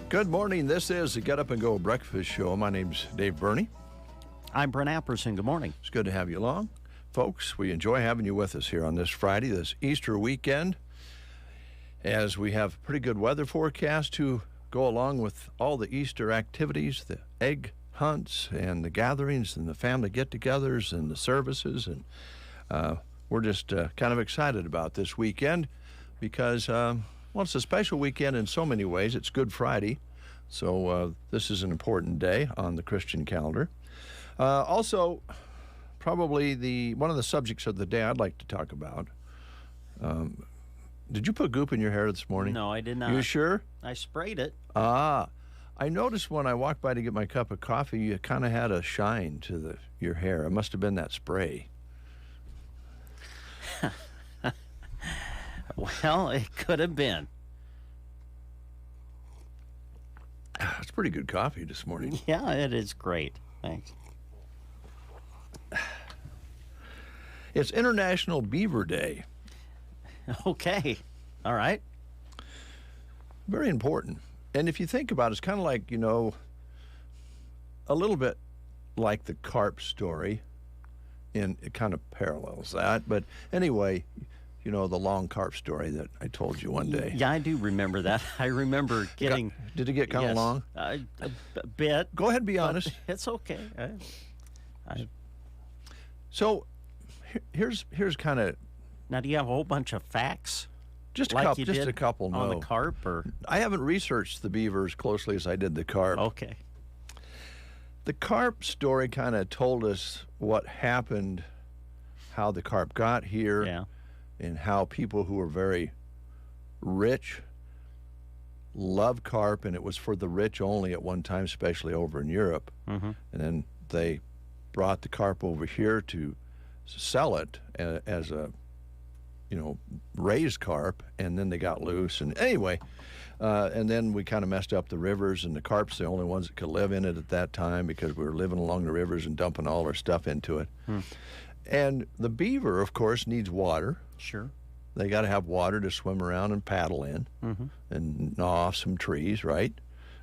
Good morning. This is the Get Up and Go Breakfast Show. My name's Dave Burney. I'm Brent Apperson. Good morning. It's good to have you along. Folks, we enjoy having you with us here on this Friday, this Easter weekend, as we have pretty good weather forecast to go along with all the Easter activities, the egg hunts and the gatherings and the family get-togethers and the services. And we're just kind of excited about this weekend because, well, it's a special weekend in so many ways. It's Good Friday, so this is an important day on the Christian calendar. Also, probably one of the subjects of the day I'd like to talk about. Did you put goop in your hair this morning? No, I did not. You sure? I sprayed it. I noticed when I walked by to get my cup of coffee, you kind of had a shine to your hair. It must have been that spray. Well, it could have been. It's pretty good coffee this morning. Yeah, it is great. Thanks. It's International Beaver Day. Okay. All right. Very important. And if you think about it, it's kind of like, you know, a little bit like the carp story. It kind of parallels that. But anyway, you know, the long carp story that I told you one day. Yeah, I do remember that. I remember getting... Did it get kind of long? A bit. Go ahead and be honest. It's okay. So here's kind of... Now, do you have a whole bunch of facts? Just a like couple. you Just did a couple. No. On the carp, or I haven't researched the beaver as closely as I did the carp. okay. The carp story kind of told us what happened, how the carp got here, Yeah. and how people who were very rich love carp, and it was for the rich only at one time, especially over in Europe. Mm-hmm. And then they brought the carp over here to sell it as a, you know, raised carp, and then they got loose. And anyway, and then we kind of messed up the rivers, and the carp's the only ones that could live in it at that time because we were living along the rivers and dumping all our stuff into it. And the beaver, of course, needs water. Sure. They got to have water to swim around and paddle in and gnaw off some trees, right?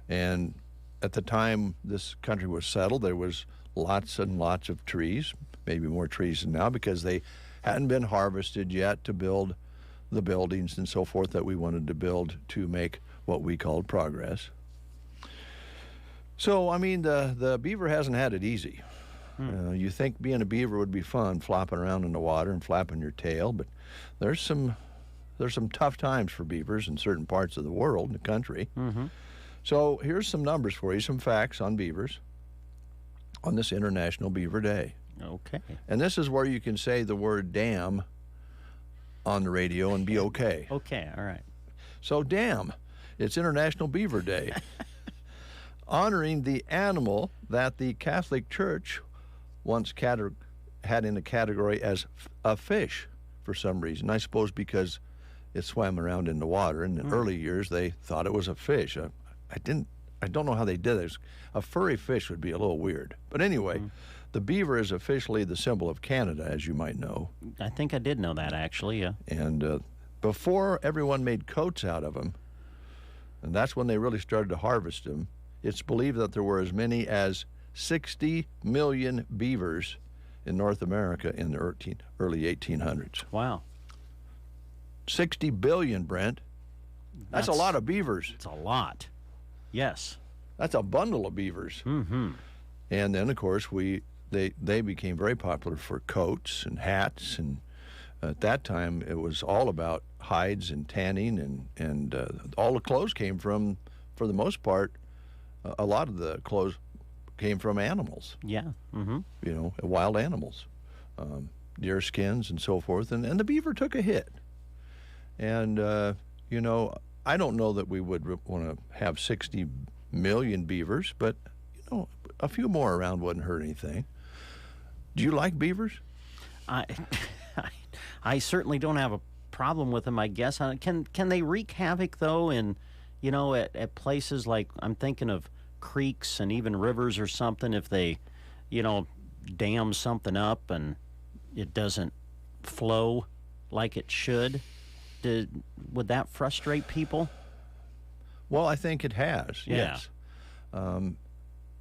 And at the time this country was settled, there was lots and lots of trees, maybe more trees than now, because they hadn't been harvested yet to build the buildings and so forth that we wanted to build to make what we called progress. So, I mean, the beaver hasn't had it easy. You think being a beaver would be fun, flopping around in the water and flapping your tail, but there's some tough times for beavers in certain parts of the world and the country. So here's some numbers for you, some facts on beavers on this International Beaver Day. Okay. And this is where you can say the word damn on the radio and be okay. Okay, all right. So damn, it's International Beaver Day, honoring the animal that the Catholic Church once had in the category as a fish for some reason. I suppose because it swam around in the water. In the early years, they thought it was a fish. I don't know how they did this. A furry fish would be a little weird. But anyway, the beaver is officially the symbol of Canada, as you might know. I think I did know that, actually, yeah. And before everyone made coats out of them, and that's when they really started to harvest them, it's believed that there were as many as 60 million beavers in North America in the early 1800s. Wow. 60 billion, Brent. That's a lot of beavers. It's a lot. Yes. That's a bundle of beavers. Mm-hmm. And then, of course, they became very popular for coats and hats, and at that time it was all about hides and tanning, and all the clothes came from, for the most part, a lot of the clothes came from animals, Yeah. Mm-hmm. wild animals, deer skins and so forth, and the beaver took a hit. And, I don't know that we would want to have 60 million beavers, but, a few more around wouldn't hurt anything. Do you like beavers? I, I certainly don't have a problem with them, I guess. Can they wreak havoc, though, at places like, I'm thinking of creeks and even rivers or something, if they, dam something up and it doesn't flow like it should? Would that frustrate people? Well, I think it has, Yeah. yes.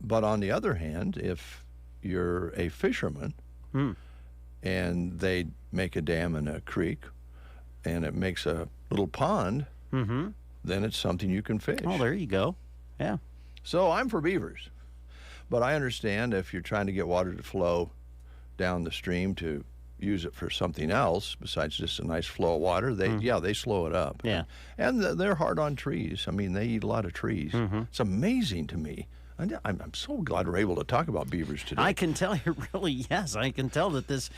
But on the other hand, if you're a fisherman and they make a dam in a creek and it makes a little pond, Mm-hmm. then it's something you can fish. Oh, there you go. Yeah. So I'm for beavers. But I understand if you're trying to get water to flow down the stream to use it for something else besides just a nice flow of water, they slow it up. Yeah. And they're hard on trees. I mean, they eat a lot of trees. Mm-hmm. It's amazing to me. I'm so glad we're able to talk about beavers today. I can tell you really, yes, I can tell that this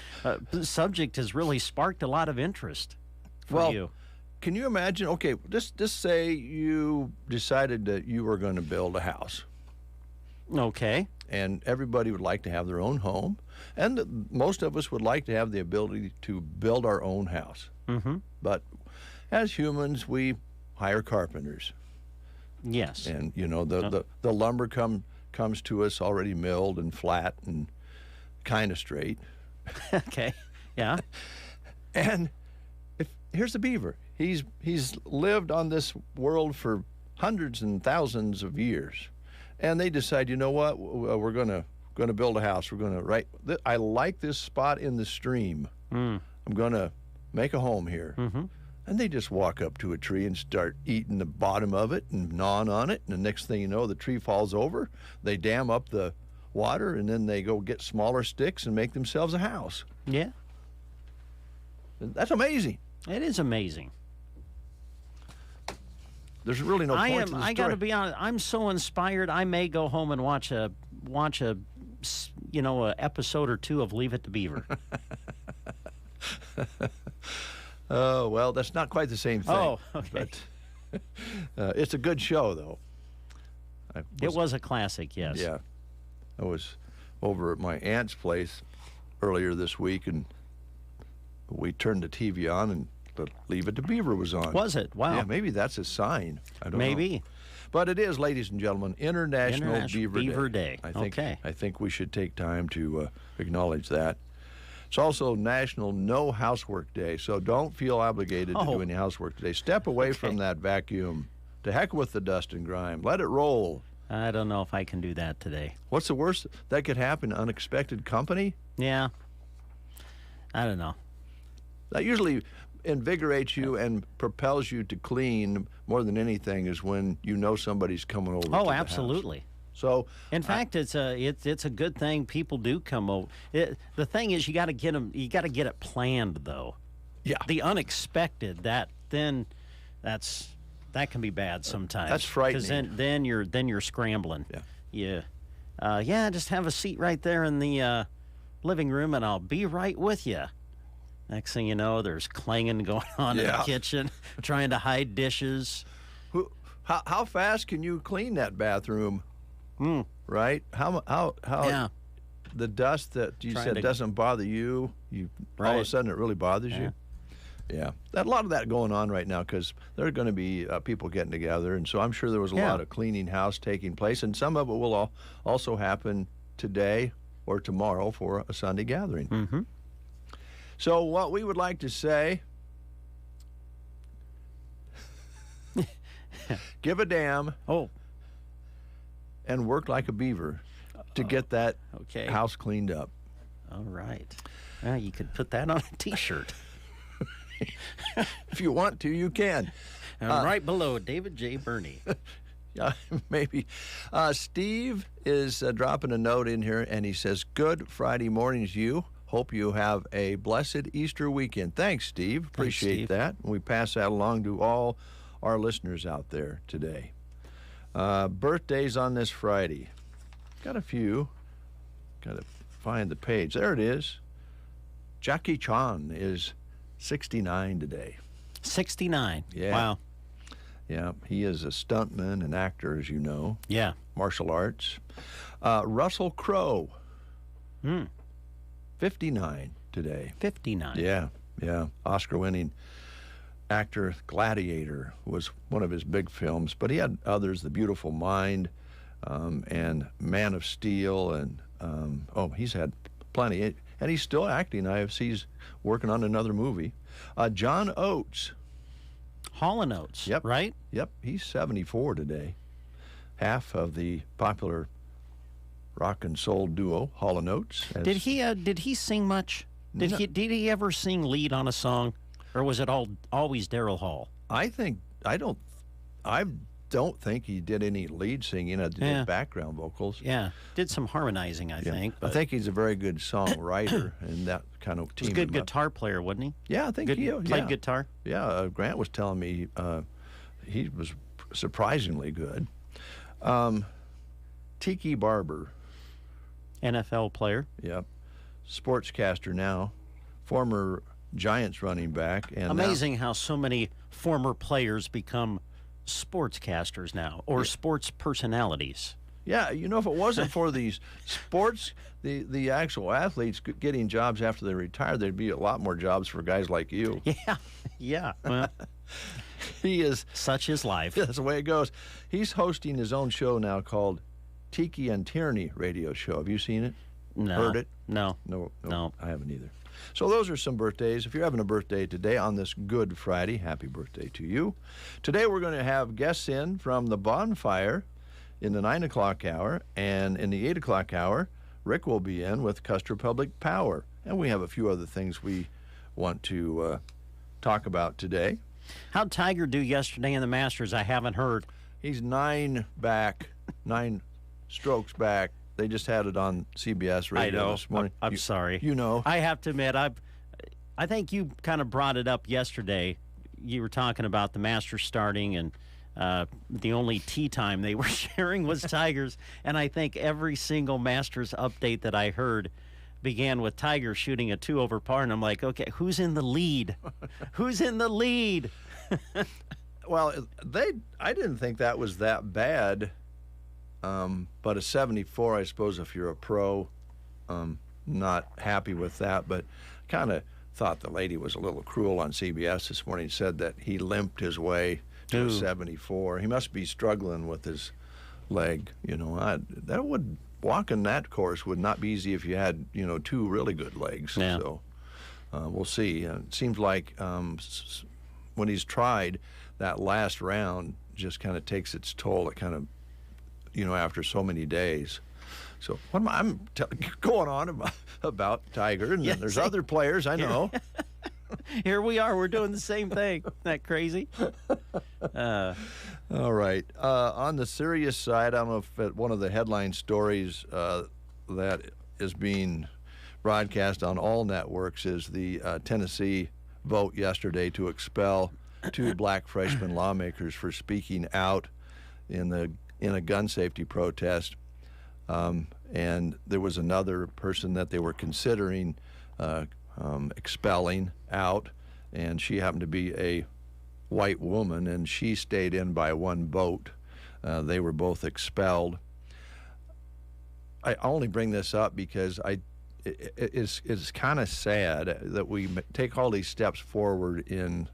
subject has really sparked a lot of interest for you. Can you imagine? Okay, just say you decided that you were going to build a house, Okay. and everybody would like to have their own home, and most of us would like to have the ability to build our own house. Mm-hmm. But as humans, we hire carpenters, Yes. and the lumber comes to us already milled and flat and kind of straight. Okay. Yeah. And here's the beaver. He's lived on this world for hundreds and thousands of years, and they decide, you know what, we're gonna build a house. We're gonna I like this spot in the stream. I'm gonna make a home here. Mm-hmm. And they just walk up to a tree and start eating the bottom of it and gnawing on it. And the next thing you know, the tree falls over. They dam up the water, and then they go get smaller sticks and make themselves a house. Yeah. That's amazing. It is amazing. There's really no point to the I got to story. be honest. I'm so inspired. I may go home and watch a episode or two of Leave It to Beaver. Oh, well, that's not quite the same thing. Oh, okay. But it's a good show, though. It was a classic, yes. Yeah. I was over at my aunt's place earlier this week, and we turned the TV on, and the Leave It to Beaver was on. Was it? Wow. Yeah, maybe that's a sign. I don't know. Maybe. But it is, ladies and gentlemen, International Beaver Day. I think we should take time to acknowledge that. It's also National No Housework Day, so don't feel obligated to do any housework today. Step away from that vacuum. To heck with the dust and grime. Let it roll. I don't know if I can do that today. What's the worst that could happen? Unexpected company? Yeah. I don't know. That usually invigorates you and propels you to clean more than anything is when you know somebody's coming over. to Oh, the absolutely. house. So, In fact, it's a good thing people do come over. The thing is, you got to get them. You got to get it planned, though. yeah, The unexpected, that can be bad sometimes. That's frightening. Because then you're scrambling. Yeah. Yeah. Just have a seat right there in the living room, and I'll be right with you. Next thing you know, there's clanging going on in the Yeah. kitchen, trying to hide dishes. how fast can you clean that bathroom? Right? How Yeah. the dust that you Trying said to- doesn't bother you, all of a Right. sudden it really bothers you. Yeah, a lot of that going on right now because there are going to be people getting together, and so I'm sure there was a Yeah. lot of cleaning house taking place, and some of it will also happen today or tomorrow for a Sunday gathering. Mm-hmm. So what we would like to say, give a damn Oh, and work like a beaver to get that okay. house cleaned up. All right. Well, you could put that on a T-shirt. If you want to, you can. And right below, David J. Burney. Yeah, maybe. Steve is dropping a note in here, and he says, "Good Friday mornings, you. Hope you have a blessed Easter weekend." Thanks, Steve. Appreciate Steve. that. We pass that along to all our listeners out there today. Birthdays on this Friday. Got a few. Got to find the page. There it is. Jackie Chan is 69 today. 69. Yeah. Wow. Yeah, he is a stuntman and actor, as you know, Yeah. martial arts. Russell Crowe, 59 today. 59. Yeah, yeah. Oscar-winning actor. Gladiator was one of his big films, but he had others, The Beautiful Mind, and Man of Steel, and he's had plenty. And he's still acting. I see he's working on another movie. John Oates. Hall & Oates. Yep. Right? Yep, he's 74 today. Half of the popular rock and soul duo, Hall & Oates. Did he sing much? Did No. he ever sing lead on a song, or was it always Daryl Hall? I don't think he did any lead singing. He Yeah. did background vocals. Yeah, did some harmonizing, I think. I But think he's a very good songwriter and that kind of he was team. a good guitar player, wasn't he? Yeah, I think Good, he played guitar. Yeah, Grant was telling me he was surprisingly good. Tiki Barber, NFL player. yep, sportscaster now, former Giants running back, and Amazing how so many former players become sportscasters now, or sports personalities. Yeah, if it wasn't for these sports, the actual athletes getting jobs after they retire, there'd be a lot more jobs for guys like you. Yeah, yeah. Well, He is. such is life. That's the way it goes. He's hosting his own show now called Tiki and Tierney Radio Show. Have you seen it? No, Heard it? No. No, I haven't either. So those are some birthdays. If you're having a birthday today on this Good Friday, happy birthday to you. Today we're going to have guests in from the bonfire in the 9 o'clock hour, and in the 8 o'clock hour, Rick will be in with Custer Public Power. And we have a few other things we want to talk about today. How'd Tiger do yesterday in the Masters? I haven't heard. He's 9 strokes back. They just had it on CBS radio this morning. I'm sorry. You know. I have to admit, I think you kind of brought it up yesterday. You were talking about the Masters starting, and the only tee time they were sharing was Tiger's. And I think every single Masters update that I heard began with Tiger shooting a 2 over par, and I'm like, okay, who's in the lead? Who's in the lead? Well, I didn't think that was that bad. But a 74, I suppose, if you're a pro, not happy with that. But kind of thought the lady was a little cruel on CBS this morning. Said that he limped his way to a 74. He must be struggling with his leg. Walking that course would not be easy if you had 2 really good legs. Yeah. So we'll see. It seems like when he's tried, that last round just kind of takes its toll. It kind of after so many days. So I'm going on about Tiger, and Yeah, there's same. other players I know. Here we are. We're doing the same thing. Isn't that crazy? All right. On the serious side, I don't know if one of the headline stories that is being broadcast on all networks is the Tennessee vote yesterday to expel 2 black freshman lawmakers for speaking out in a gun safety protest. And there was another person that they were considering expelling out, and she happened to be a white woman, and she stayed in by 1 vote. They were both expelled. I only bring this up because it's kind of sad that we take all these steps forward in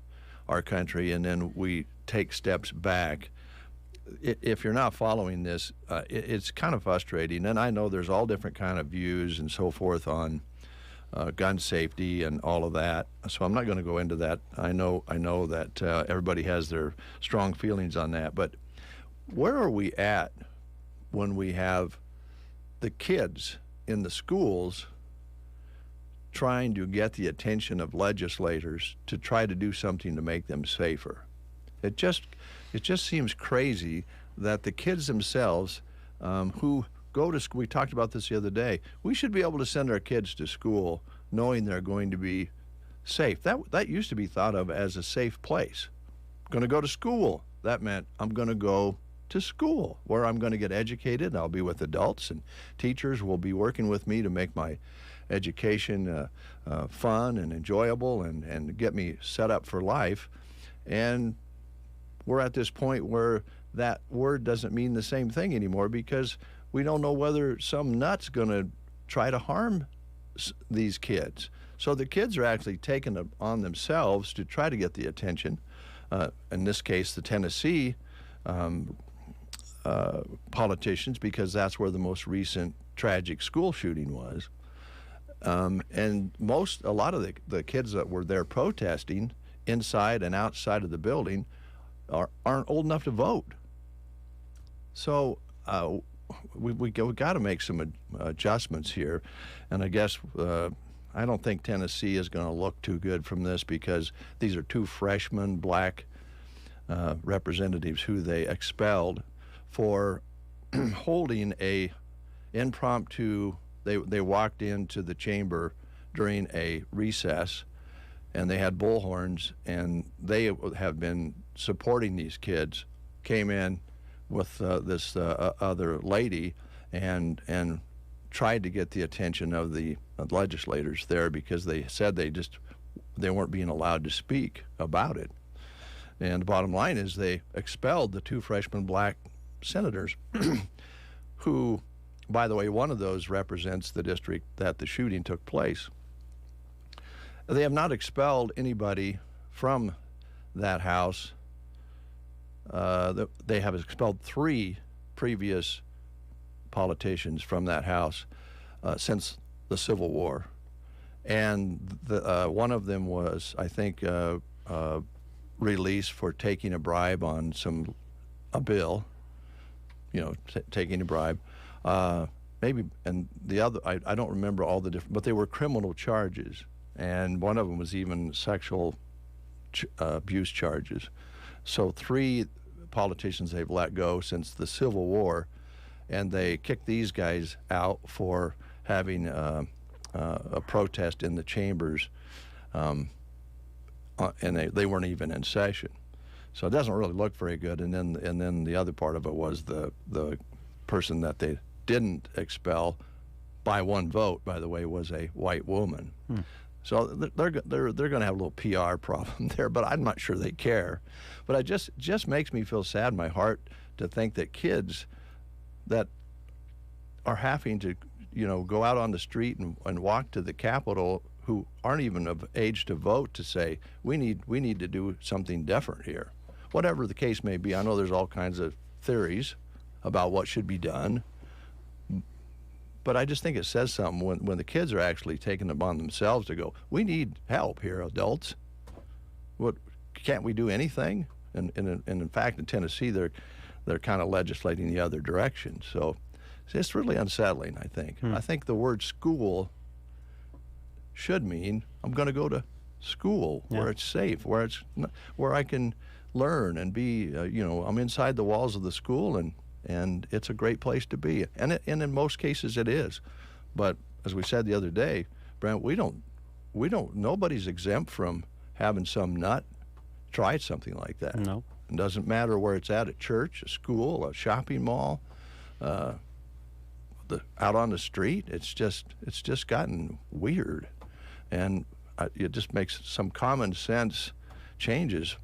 our country and then we take steps back. If you're not following this, it's kind of frustrating. And I know there's all different kind of views and so forth on gun safety and all of that. So I'm not going to go into that. I know that everybody has their strong feelings on that. But where are we at when we have the kids in the schools trying to get the attention of legislators to try to do something to make them safer? It just seems crazy that the kids themselves who go to school, we talked about this the other day, we should be able to send our kids to school knowing they're going to be safe. That used to be thought of as a safe place. Going to go to school. That meant I'm going to go to school where I'm going to get educated. I'll be with adults, and teachers will be working with me to make my education fun and enjoyable and get me set up for life. And we're at this point where that word doesn't mean the same thing anymore because we don't know whether some nut's going to try to harm these kids. So the kids are actually taking it on themselves to try to get the attention. In this case, the Tennessee politicians, because that's where the most recent tragic school shooting was. And a lot of the kids that were there protesting inside and outside of the building aren't old enough to vote. So we got to make some adjustments here, and I guess I don't think Tennessee is going to look too good from this because these are two freshman black representatives who they expelled for holding a impromptu. They walked into the chamber during a recess, and they had bullhorns, and they have been supporting these kids. Came in with this other lady and tried to get the attention of the legislators there because they said they weren't being allowed to speak about it. And the bottom line is they expelled the two freshman black senators who, by the way, one of those represents the district that the shooting took place. They have not expelled anybody from that house. They have expelled 3 previous politicians from that house since the Civil War. And one of them was, I think, released for taking a bribe on a bill, taking a bribe. Maybe, and the other, I don't remember all the different, but they were criminal charges. And one of them was even sexual abuse charges. So 3 politicians they've let go since the Civil War, and they kicked these guys out for having a protest in the chambers, and they weren't even in session. So it doesn't really look very good. And then the other part of it was the person that they didn't expel by 1 vote, by the way, was a white woman. So they're going to have a little PR problem there, but I'm not sure they care. But it just makes me feel sad in my heart to think that kids that are having to, go out on the street and walk to the Capitol who aren't even of age to vote to say, we need to do something different here. Whatever the case may be, I know there's all kinds of theories about what should be done. But I just think it says something when the kids are actually taking it upon themselves to go, we need help here, adults. Can't we do anything? And in fact, in Tennessee, they're kind of legislating the other direction. So it's really unsettling, I think. I think the word school should mean I'm going to go to school where it's safe, where I can learn and be, I'm inside the walls of the school, and it's a great place to be. And in most cases it is. But as we said the other day, Brent, nobody's exempt from having some nut try something like that. No. It doesn't matter where it's at church, a school, a shopping mall, out on the street. It's just gotten weird. And it just makes some common sense changes,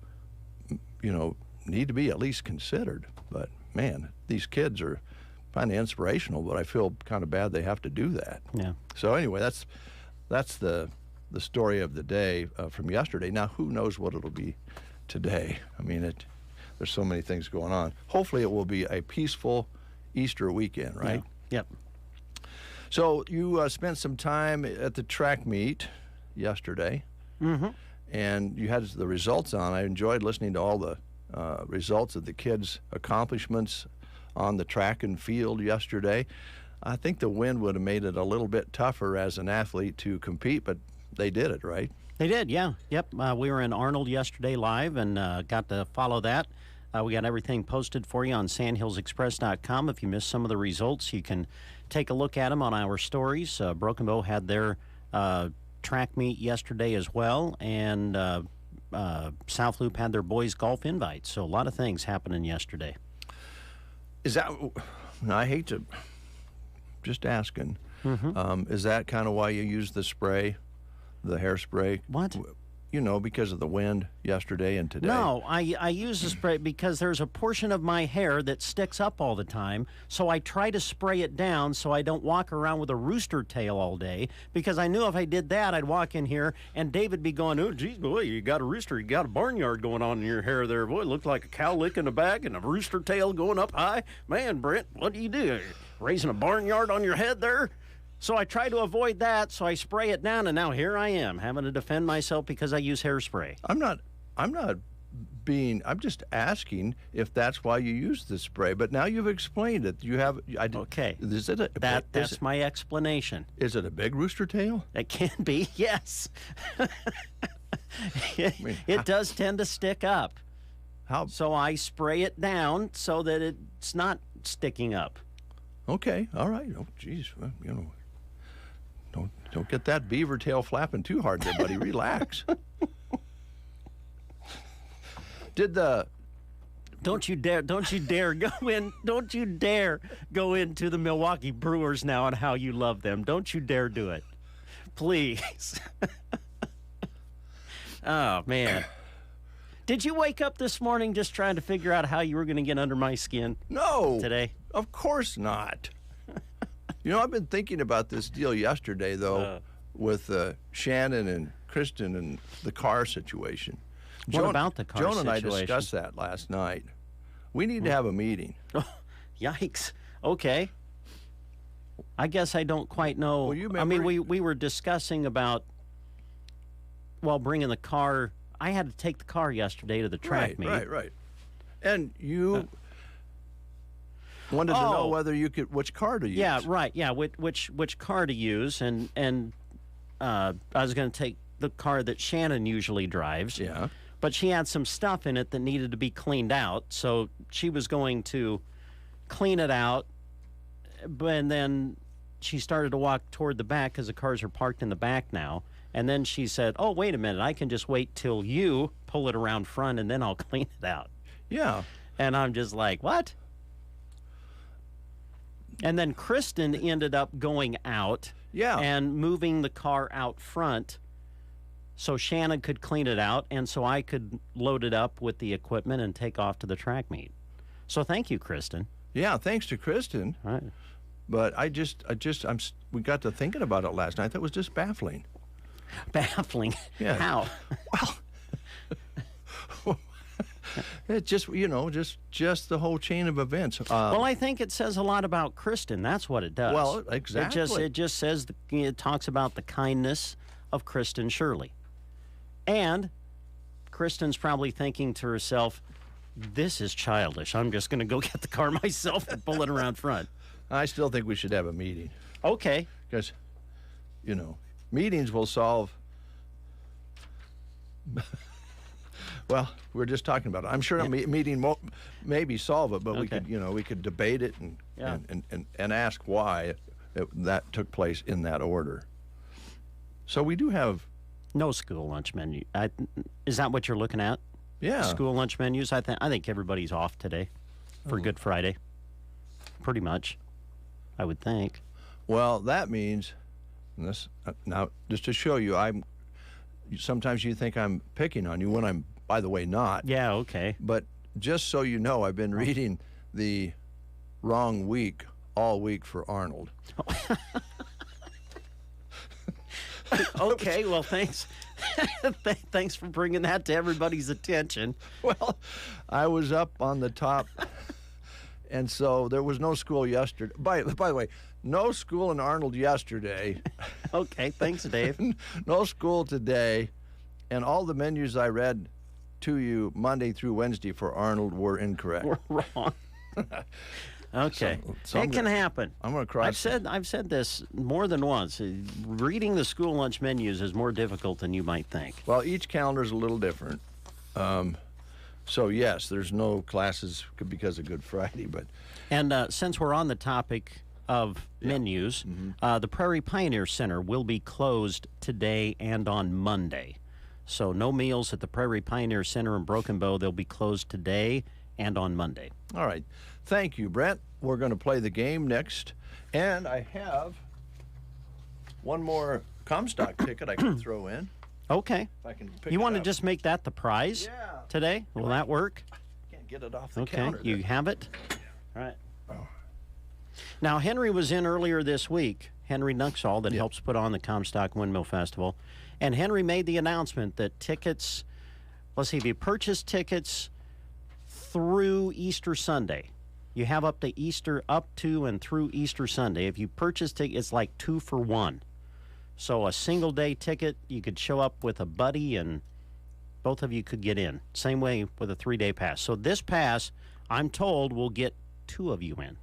need to be at least considered. But man, these kids are kind of inspirational, but I feel kind of bad they have to do that. Yeah. So anyway, that's the story of the day from yesterday. Now, who knows what it'll be today? I mean, there's so many things going on. Hopefully it will be a peaceful Easter weekend, right? Yeah. Yep. So you spent some time at the track meet yesterday, and you had the results on. I enjoyed listening to all the results of the kids' accomplishments on the track and field yesterday. I think the wind would have made it a little bit tougher as an athlete to compete, but they did it, right? They did, yeah. Yep. We were in Arnold yesterday live and got to follow that. We got everything posted for you on sandhillsexpress.com. If you missed some of the results, you can take a look at them on our stories. Broken Bow had their track meet yesterday as well, and South Loop had their boys golf invite. So a lot of things happening yesterday. Is that, I hate to, just asking, is that kind of why you use the spray, the hairspray? What? You know, because of the wind yesterday and today. No, I use the spray because there's a portion of my hair that sticks up all the time. So I try to spray it down so I don't walk around with a rooster tail all day. Because I knew if I did that, I'd walk in here and David be going, "Oh, geez, boy, you got a rooster, you got a barnyard going on in your hair there. Boy, it looked like a cow lick in the back and a rooster tail going up high. Man, Brent, what do you do? Raising a barnyard on your head there?" So I try to avoid that, so I spray it down, and now here I am having to defend myself because I use hairspray. I'm just asking if that's why you use the spray. But now you've explained it. You have. Okay. Is it That's my explanation. Is it a big rooster tail? It can be, yes. It does tend to stick up. How? So I spray it down so that it's not sticking up. Okay. All right. Oh, geez. Well, you know. Don't get that beaver tail flapping too hard there, buddy. Relax. Don't you dare go in. Don't you dare go into the Milwaukee Brewers now and how you love them. Don't you dare do it. Please. Oh, man. Did you wake up this morning just trying to figure out how you were going to get under my skin? No. Today? Of course not. You know, I've been thinking about this deal yesterday, though, with Shannon and Kristen and the car situation. What about the car situation? Joan and I situation? discussed that last night. We need to have a meeting. Oh, yikes. Okay. I guess I don't quite know. Well, you I mean, remember- we were discussing about, bringing the car. I had to take the car yesterday to the track meet. Right. And you wanted to know whether you could, which car to use. Yeah, right. Yeah, which car to use, and I was going to take the car that Shannon usually drives. Yeah. But she had some stuff in it that needed to be cleaned out, so she was going to clean it out, and then she started to walk toward the back because the cars are parked in the back now. And then she said, "Oh, wait a minute, I can just wait till you pull it around front and then I'll clean it out." Yeah. And I'm just like, what? And then Kristen ended up going out and moving the car out front so Shannon could clean it out and so I could load it up with the equipment and take off to the track meet. So thank you, Kristen. Yeah, thanks to Kristen. All right. But we got to thinking about it last night. That was just baffling. Baffling. Yeah. How? Well, it just, just the whole chain of events. Well, I think it says a lot about Kristen. That's what it does. Well, exactly. It just says, it talks about the kindness of Kristen Shirley. And Kristen's probably thinking to herself, this is childish. I'm just going to go get the car myself and pull it around front. I still think we should have a meeting. Okay. Because, meetings will solve. Well, we're just talking about it. I'm sure a meeting won't maybe solve it, but we could, we could debate it and ask why that took place in that order. So we do have no school lunch menu. Is that what you're looking at? Yeah. School lunch menus. I think everybody's off today for Good Friday. Pretty much, I would think. Well, that means, and this now just to show you, sometimes you think I'm picking on you when I'm, by the way, not. Yeah, okay. But just so you know, I've been reading the wrong week all week for Arnold. Okay, well, thanks. Thanks for bringing that to everybody's attention. Well, I was up on the top, and so there was no school yesterday. By the way, no school in Arnold yesterday. Okay, thanks, Dave. No school today, and all the menus I read to you Monday through Wednesday for Arnold were incorrect. We're wrong. Okay, So it can happen. I'm going to cross. I've said this more than once. Reading the school lunch menus is more difficult than you might think. Well, each calendar is a little different. So, yes, there's no classes because of Good Friday, but And since we're on the topic of menus, the Prairie Pioneer Center will be closed today and on Monday. So no meals at the Prairie Pioneer Center in Broken Bow. They'll be closed today and on Monday. all right. Thank you, Brent. We're going to play the game next. And I have one more Comstock ticket I can throw in. Okay. If I can pick You it want to up. just make that the prize today? Will that work? Can't get it off the Okay. counter. You there. have it? All right. Now, Henry was in earlier this week, Henry Nuxall, that helps put on the Comstock Windmill Festival. And Henry made the announcement that tickets, let's see, if you purchase tickets through Easter Sunday, you have up to and through Easter Sunday. If you purchase tickets, it's like 2 for 1. So a single day ticket, you could show up with a buddy and both of you could get in. Same way with a 3-day pass. So this pass, I'm told, will get 2 of you in.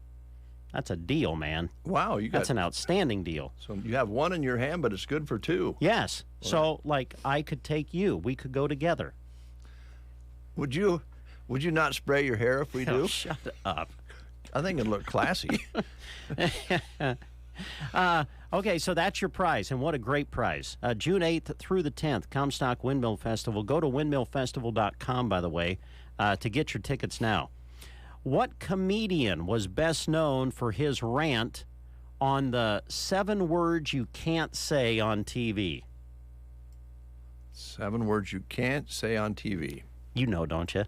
That's a deal, man. Wow, you got That's an outstanding deal. so you have one in your hand, but it's good for 2. Yes. So, like, I could take you. We could go together. Would you not spray your hair if we do? Oh, shut up. I think it'd look classy. Okay, so that's your prize, and what a great prize. June 8th through the 10th, Comstock Windmill Festival. Go to windmillfestival.com, by the way, to get your tickets now. What comedian was best known for his rant on the 7 words you can't say on TV? 7 words you can't say on TV. You know, don't you?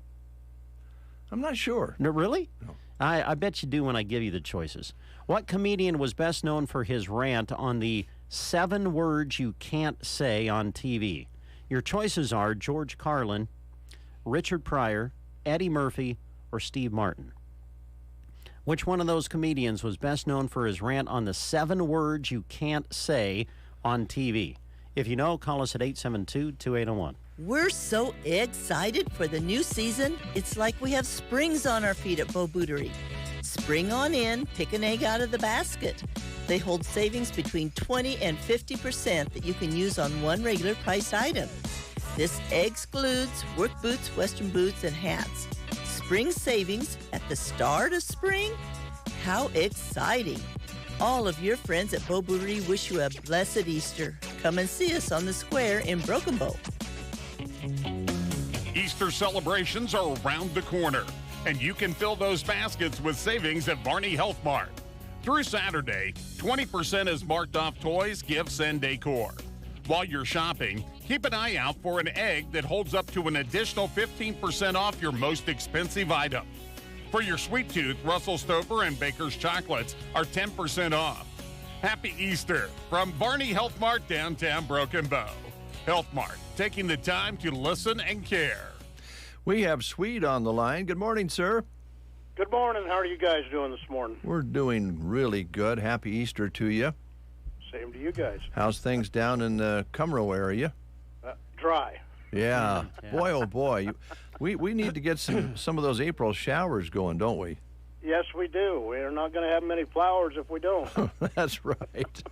I'm not sure. No, really? No. I bet you do when I give you the choices. What comedian was best known for his rant on the 7 words you can't say on TV? Your choices are George Carlin, Richard Pryor, Eddie Murphy, or Steve Martin. Which one of those comedians was best known for his rant on the 7 words you can't say on TV? If you know, call us at 872-2801. We're so excited for the new season. It's like we have springs on our feet at Bo Bootery. Spring on in, pick an egg out of the basket. They hold savings between 20 and 50% that you can use on one regular price item. This excludes work boots, western boots, and hats. Spring savings at the start of spring? How exciting! All of your friends at Bo Bootery wish you a blessed Easter. Come and see us on the square in Broken Bow. Easter celebrations are around the corner, and you can fill those baskets with savings at Varney Health Mart. Through Saturday, 20% is marked off toys, gifts, and decor. While you're shopping, keep an eye out for an egg that holds up to an additional 15% off your most expensive item. For your sweet tooth, Russell Stover and Baker's chocolates are 10% off. Happy Easter from Varney Health Mart, downtown Broken Bow. Health Mart, taking the time to listen and care. We have Swede on the line. Good morning, sir. Good morning. How are you guys doing this morning? We're doing really good. Happy Easter to you. Same to you guys. How's things down in the Cumro area? Dry. Yeah. Boy, oh boy. We need to get some of those April showers going, don't we? Yes, we do. We're not going to have many flowers if we don't. That's right.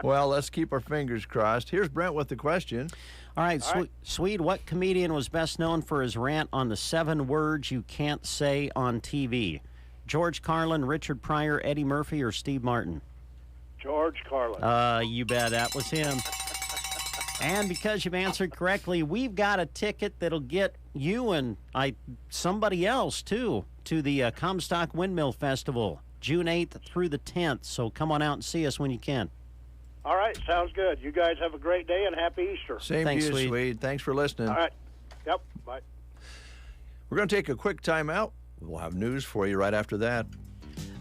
Well, let's keep our fingers crossed. Here's Brent with the question. All right, Swede, what comedian was best known for his rant on the 7 words you can't say on TV? George Carlin, Richard Pryor, Eddie Murphy, or Steve Martin? George Carlin. You bet that was him. And because you've answered correctly, we've got a ticket that'll get you and somebody else, too, to the Comstock Windmill Festival, June 8th through the 10th. So come on out and see us when you can. All right, sounds good. You guys have a great day and happy Easter. Same Thanks, to you, Swede. Swede. Thanks for listening. All right. Yep. Bye. We're going to take a quick time out. We'll have news for you right after that.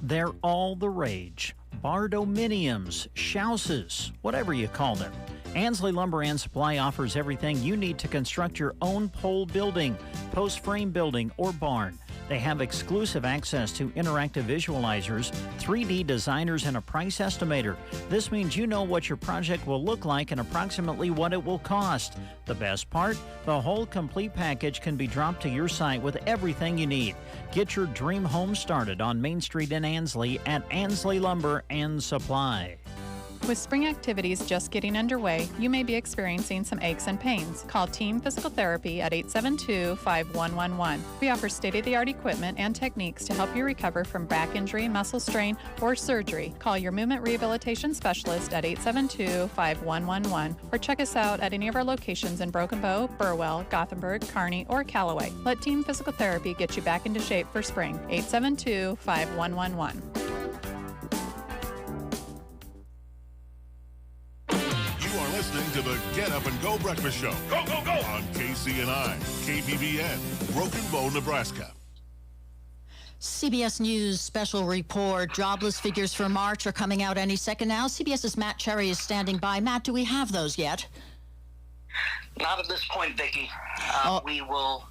They're all the rage. Bardominiums, Schausses, whatever you call them. Ansley Lumber and Supply offers everything you need to construct your own pole building, post frame building, or barn. They have exclusive access to interactive visualizers, 3D designers, and a price estimator. This means you know what your project will look like and approximately what it will cost. The best part? The whole complete package can be dropped to your site with everything you need. Get your dream home started on Main Street in Ansley at Ansley Lumber and Supply. With spring activities just getting underway, you may be experiencing some aches and pains. Call Team Physical Therapy at 872-5111. We offer state-of-the-art equipment and techniques to help you recover from back injury, muscle strain, or surgery. Call your movement rehabilitation specialist at 872-5111 or check us out at any of our locations in Broken Bow, Burwell, Gothenburg, Kearney, or Callaway. Let Team Physical Therapy get you back into shape for spring. 872-5111. Listening to the Get Up and Go Breakfast Show. Go, go, go! On KCNI, KBBN, Broken Bow, Nebraska. CBS News special report. Jobless figures for March are coming out any second now. CBS's Matt Cherry is standing by. Matt, do we have those yet? Not at this point, Vicki. We will...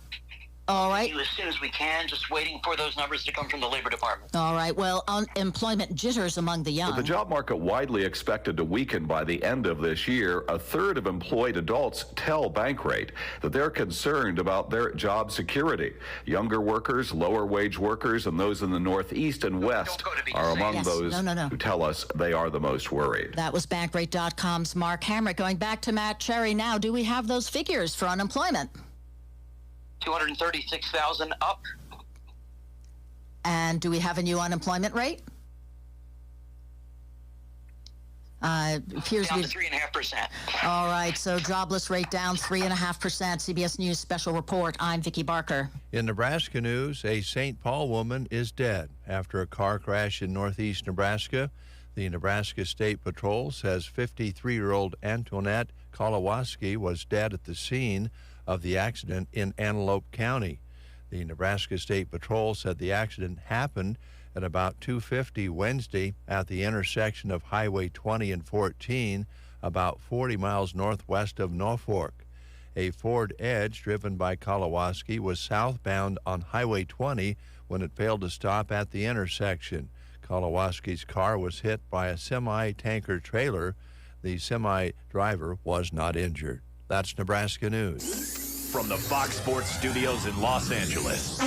All right. As soon as we can, just waiting for those numbers to come from the Labor Department. All right. Well, unemployment jitters among the young. With the job market widely expected to weaken by the end of this year, a third of employed adults tell Bankrate that they're concerned about their job security. Younger workers, lower wage workers, and those in the Northeast and West are among those who tell us they are the most worried. That was Bankrate.com's Mark Hamrick. Going back to Matt Cherry now, do we have those figures for unemployment? 236,000 up. And do we have a new unemployment rate? Appears down to 3.5%. All right, so jobless rate down 3.5%. CBS News special report. I'm Vicki Barker. In Nebraska news, a St. Paul woman is dead after a car crash in northeast Nebraska. The Nebraska State Patrol says 53-year-old Antoinette Kolowaski was dead at the scene of the accident in Antelope County. The Nebraska State Patrol said the accident happened at about 2:50 Wednesday at the intersection of Highway 20 and 14, about 40 miles northwest of Norfolk. A Ford Edge driven by Kolowaski was southbound on Highway 20 when it failed to stop at the intersection. Kolowaski's car was hit by a semi-tanker trailer. The semi-driver was not injured. That's Nebraska News. From the Fox Sports Studios in Los Angeles,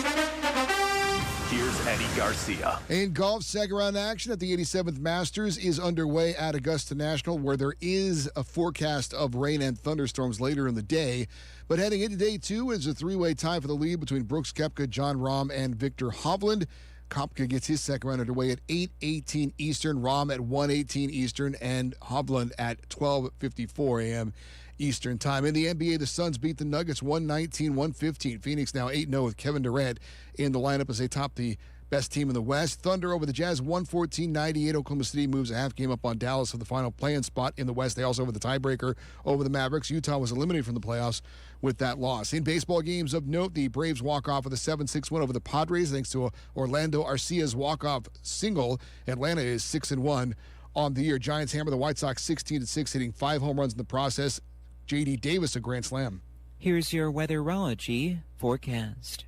here's Eddie Garcia. In golf, second round action at the 87th Masters is underway at Augusta National, where there is a forecast of rain and thunderstorms later in the day. But heading into day two is a three-way tie for the lead between Brooks Koepka, Jon Rahm, and Viktor Hovland. Koepka gets his second round underway at 8:18 Eastern, Rahm at 1:18 Eastern, and Hovland at 12:54 a.m. Eastern time. In the NBA, the Suns beat the Nuggets 119-115. Phoenix now 8-0 with Kevin Durant in the lineup as they top the best team in the West. Thunder over the Jazz 114-98. Oklahoma City moves a half game up on Dallas for the final play-in spot in the West. They also have the tiebreaker over the Mavericks. Utah was eliminated from the playoffs with that loss. In baseball games of note, the Braves walk off with a 7-6 win over the Padres thanks to Orlando Arcia's walk-off single. Atlanta is 6-1 on the year. Giants hammer the White Sox 16-6, hitting 5 home runs in the process. J.D. Davis, a grand slam. Here's your weatherology forecast.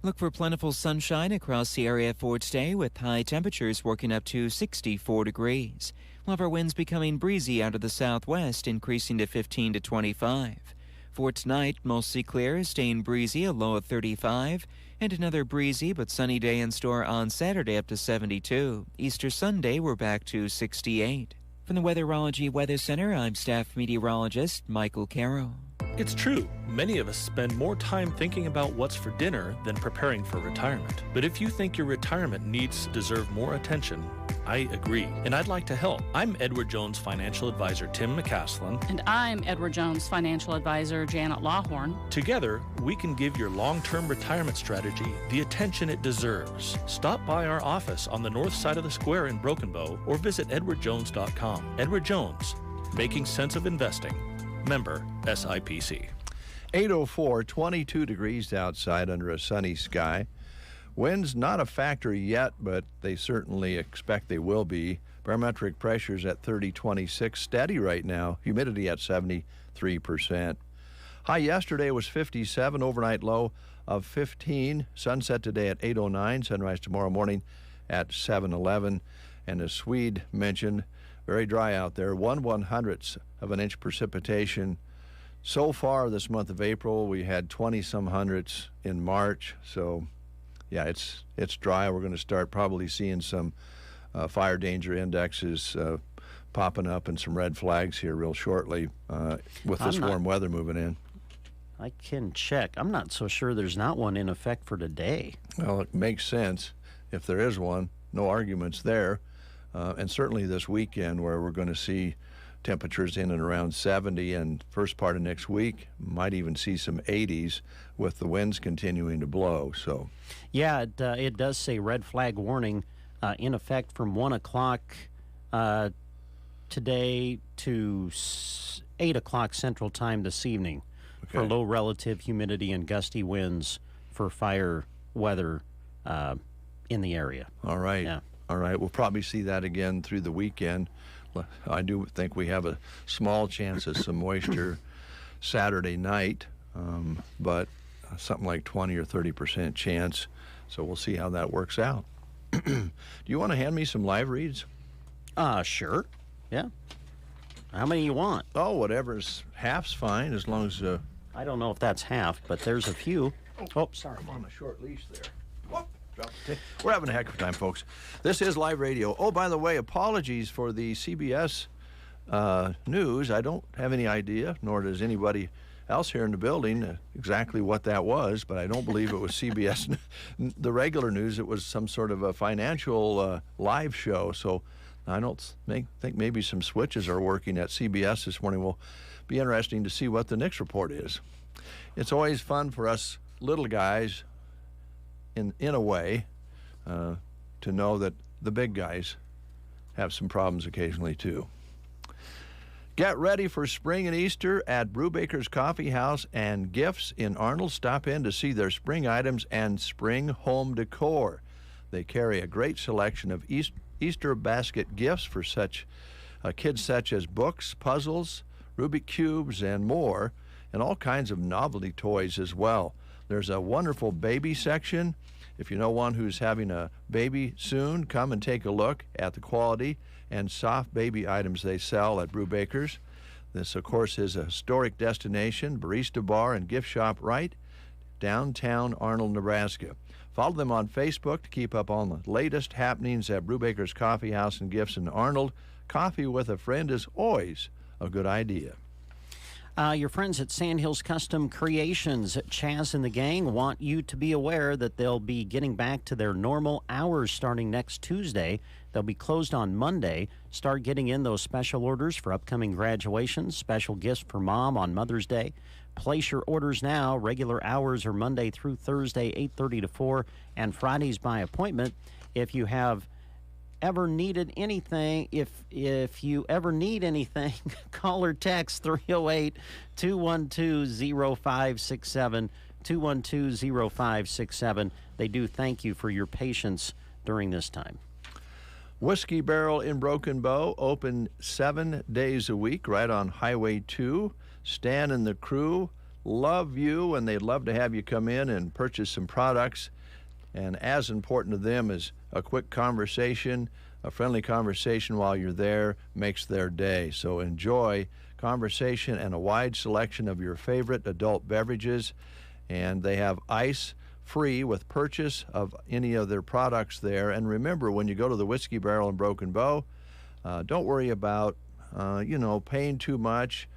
Look for plentiful sunshine across the area for today, with high temperatures working up to 64 degrees. We'll have our winds becoming breezy out of the southwest, increasing to 15 to 25. For tonight, mostly clear, staying breezy, a low of 35, and another breezy but sunny day in store on Saturday up to 72. Easter Sunday, we're back to 68. From the Weatherology Weather Center, I'm staff meteorologist Michael Caro. It's true. Many of us spend more time thinking about what's for dinner than preparing for retirement. But if you think your retirement needs deserve more attention, I agree, and I'd like to help. I'm Edward Jones financial advisor Tim McCaslin. And I'm Edward Jones financial advisor Janet Lawhorn. Together, we can give your long-term retirement strategy the attention it deserves. Stop by our office on the north side of the square in Broken Bow or visit edwardjones.com. Edward Jones, making sense of investing. Member SIPC. 8:04, 22 degrees outside under a sunny sky. Winds not a factor yet, but they certainly expect they will be. Barometric pressures at 30.26, steady right now. Humidity at 73%. High yesterday was 57, overnight low of 15. Sunset today at 8:09, sunrise tomorrow morning at 7:11. And as Swede mentioned, very dry out there, 1/100th of an inch precipitation. So far this month of April, we had 20-some hundredths in March, so yeah, it's dry. We're going to start probably seeing some fire danger indexes popping up and some red flags here real shortly with this warm weather moving in. I can check. I'm not so sure there's not one in effect for today. Well, it makes sense. If there is one, no arguments there. And certainly this weekend where we're going to see temperatures in and around 70, and first part of next week might even see some 80s with the winds continuing to blow. So, yeah, it does say red flag warning in effect from 1 o'clock today to 8 o'clock Central Time this evening for low relative humidity and gusty winds for fire weather in the area. All right. Yeah. All right. We'll probably see that again through the weekend. I do think we have a small chance of some moisture Saturday night, but something like 20 or 30% chance. So we'll see how that works out. Do you want to hand me some live reads? Sure. Yeah. How many you want? Oh, whatever's half's fine, as long as... I don't know if that's half, but there's a few. Oh, sorry. I'm on a short leash there. Whoop. We're having a heck of a time, folks. This is live radio. Oh, by the way, apologies for the CBS news. I don't have any idea, nor does anybody else here in the building, exactly what that was, but I don't believe it was CBS, the regular news. It was some sort of a financial live show. So I don't think maybe some switches are working at CBS this morning. Will be interesting to see what the next report is. It's always fun for us little guys, in a way, to know that the big guys have some problems occasionally too. Get ready for spring and Easter at Brubaker's Coffee House and Gifts in Arnold. Stop in to see their spring items and spring home decor. They carry a great selection of Easter basket gifts for kids such as books, puzzles, Rubik cubes, and more, and all kinds of novelty toys as well. There's a wonderful baby section. If you know one who's having a baby soon, come and take a look at the quality and soft baby items they sell at Brubaker's. This, of course, is a historic destination, barista bar and gift shop right downtown Arnold, Nebraska. Follow them on Facebook to keep up on the latest happenings at Brubaker's Coffee House and Gifts in Arnold. Coffee with a friend is always a good idea. Your friends at Sandhills Custom Creations, Chaz and the gang, want you to be aware that they'll be getting back to their normal hours starting next Tuesday. They'll be closed on Monday. Start getting in those special orders for upcoming graduations, special gifts for mom on Mother's Day. Place your orders now. Regular hours are Monday through Thursday, 8:30 to 4, and Fridays by appointment. If you have ever needed anything, if you ever need anything, call or text 308-212-0567, 212-0567. They do thank you for your patience during this time. Whiskey Barrel in Broken Bow, open 7 days a week right on Highway 2. Stan and the crew love you, and they'd love to have you come in and purchase some products. And as important to them is a quick conversation, a friendly conversation while you're there makes their day. So enjoy conversation and a wide selection of your favorite adult beverages. And they have ice free with purchase of any of their products there. And remember, when you go to the Whiskey Barrel in Broken Bow, don't worry about, paying too much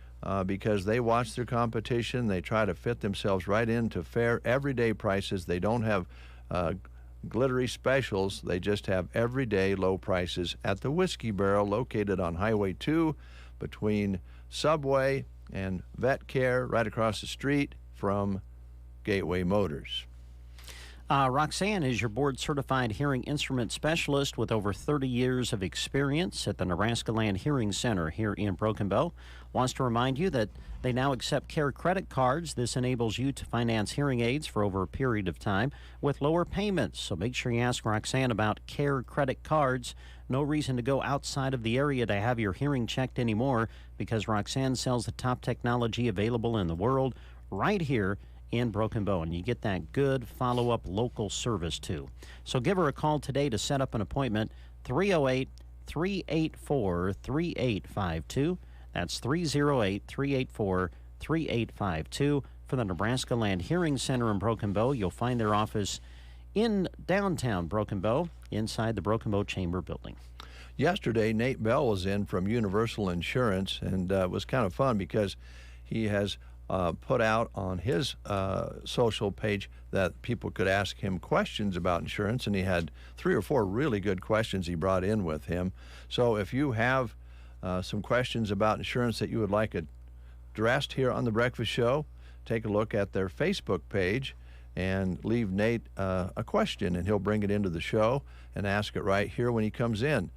because they watch their competition. They try to fit themselves right into fair, everyday prices. They don't have glittery specials. They just have everyday low prices at the Whiskey Barrel, located on Highway 2 between Subway and Vet Care, right across the street from Gateway Motors. Roxanne is your board-certified hearing instrument specialist with over 30 years of experience at the Nebraska Land Hearing Center here in Broken Bow. Wants to remind you that they now accept CARE credit cards. This enables you to finance hearing aids for over a period of time with lower payments. So make sure you ask Roxanne about CARE credit cards. No reason to go outside of the area to have your hearing checked anymore, because Roxanne sells the top technology available in the world right here in Broken Bow, and you get that good follow-up local service too. So give her a call today to set up an appointment, 308-384-3852. That's 308-384-3852 for the Nebraska Land Hearing Center in Broken Bow. You'll find their office in downtown Broken Bow, inside the Broken Bow Chamber building. Yesterday, Nate Bell was in from Universal Insurance, and it was kind of fun because he has put out on his social page that people could ask him questions about insurance, and he had 3 or 4 really good questions he brought in with him. So if you have some questions about insurance that you would like addressed here on The Breakfast Show, take a look at their Facebook page and leave Nate a question, and he'll bring it into the show and ask it right here when he comes in.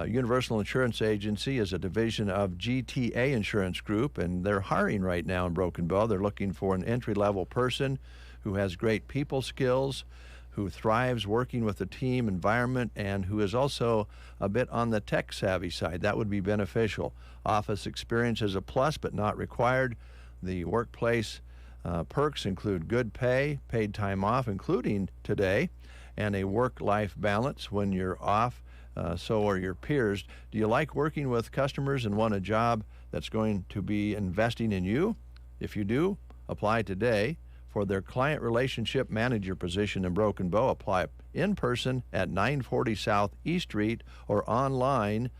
Universal Insurance Agency is a division of GTA Insurance Group, and they're hiring right now in Broken Bow. They're looking for an entry-level person who has great people skills, who thrives working with a team environment, and who is also a bit on the tech-savvy side. That would be beneficial. Office experience is a plus, but not required. The workplace perks include good pay, paid time off, including today, and a work-life balance when you're off. So are your peers. Do you like working with customers and want a job that's going to be investing in you? If you do, apply today for their client relationship manager position in Broken Bow. Apply in person at 940 South East Street or online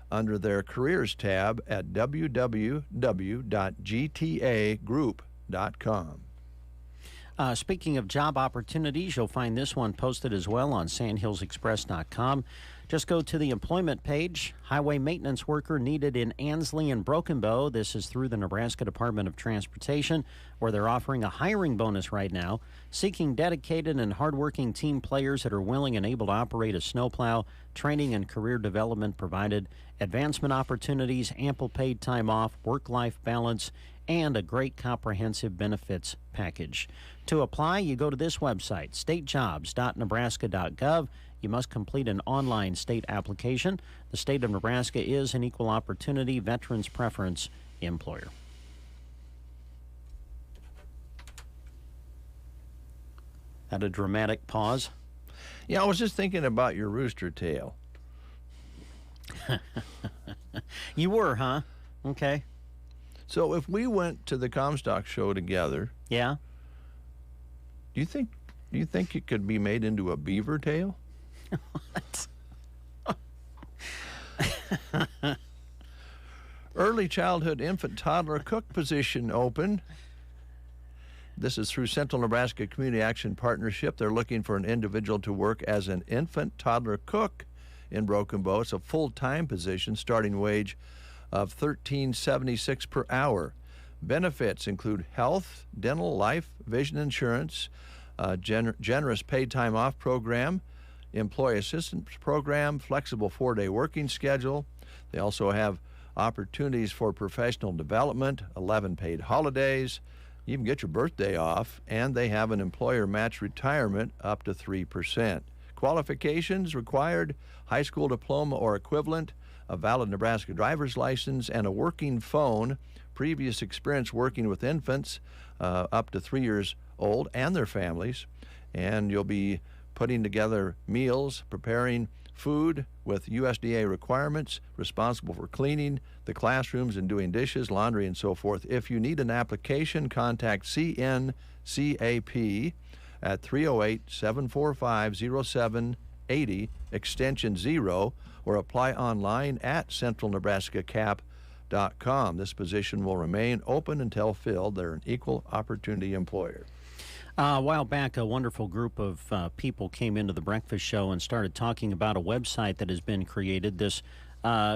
under their careers tab at www.gtagroup.com. Speaking of job opportunities, you'll find this one posted as well on sandhillsexpress.com. Just go to the employment page. Highway maintenance worker needed in Ansley and Broken Bow. This is through the Nebraska Department of Transportation, where they're offering a hiring bonus right now, seeking dedicated and hardworking team players that are willing and able to operate a snowplow. Training and career development provided, advancement opportunities, ample paid time off, work-life balance, and a great comprehensive benefits package. To apply, you go to this website, statejobs.nebraska.gov. You must complete an online state application. The state of Nebraska is an equal opportunity veterans preference employer. Had a dramatic pause. Yeah, I was just thinking about your rooster tail. You were, huh? Okay. So if we went to the Comstock show together, yeah, do you think it could be made into a beaver tail? What? Early childhood infant toddler cook position open. This is through Central Nebraska Community Action Partnership. They're looking for an individual to work as an infant toddler cook in Broken Bow. It's a full-time position, starting wage of $13.76 per hour. Benefits include health, dental, life, vision insurance, generous paid time off program, employee assistance program, flexible 4-day working schedule. They also have opportunities for professional development, 11 paid holidays. You can get your birthday off, and they have an employer match retirement up to 3%. Qualifications required: high school diploma or equivalent, a valid Nebraska driver's license, and a working phone. Previous experience working with infants up to 3 years old and their families. And you'll be putting together meals, preparing food with USDA requirements, responsible for cleaning the classrooms and doing dishes, laundry, and so forth. If you need an application, contact CNCAP at 308-745-0780, extension 0, or apply online at centralnebraskacap.com. This position will remain open until filled. They're an equal opportunity employer. A while back, a wonderful group of people came into the breakfast show and started talking about a website that has been created. This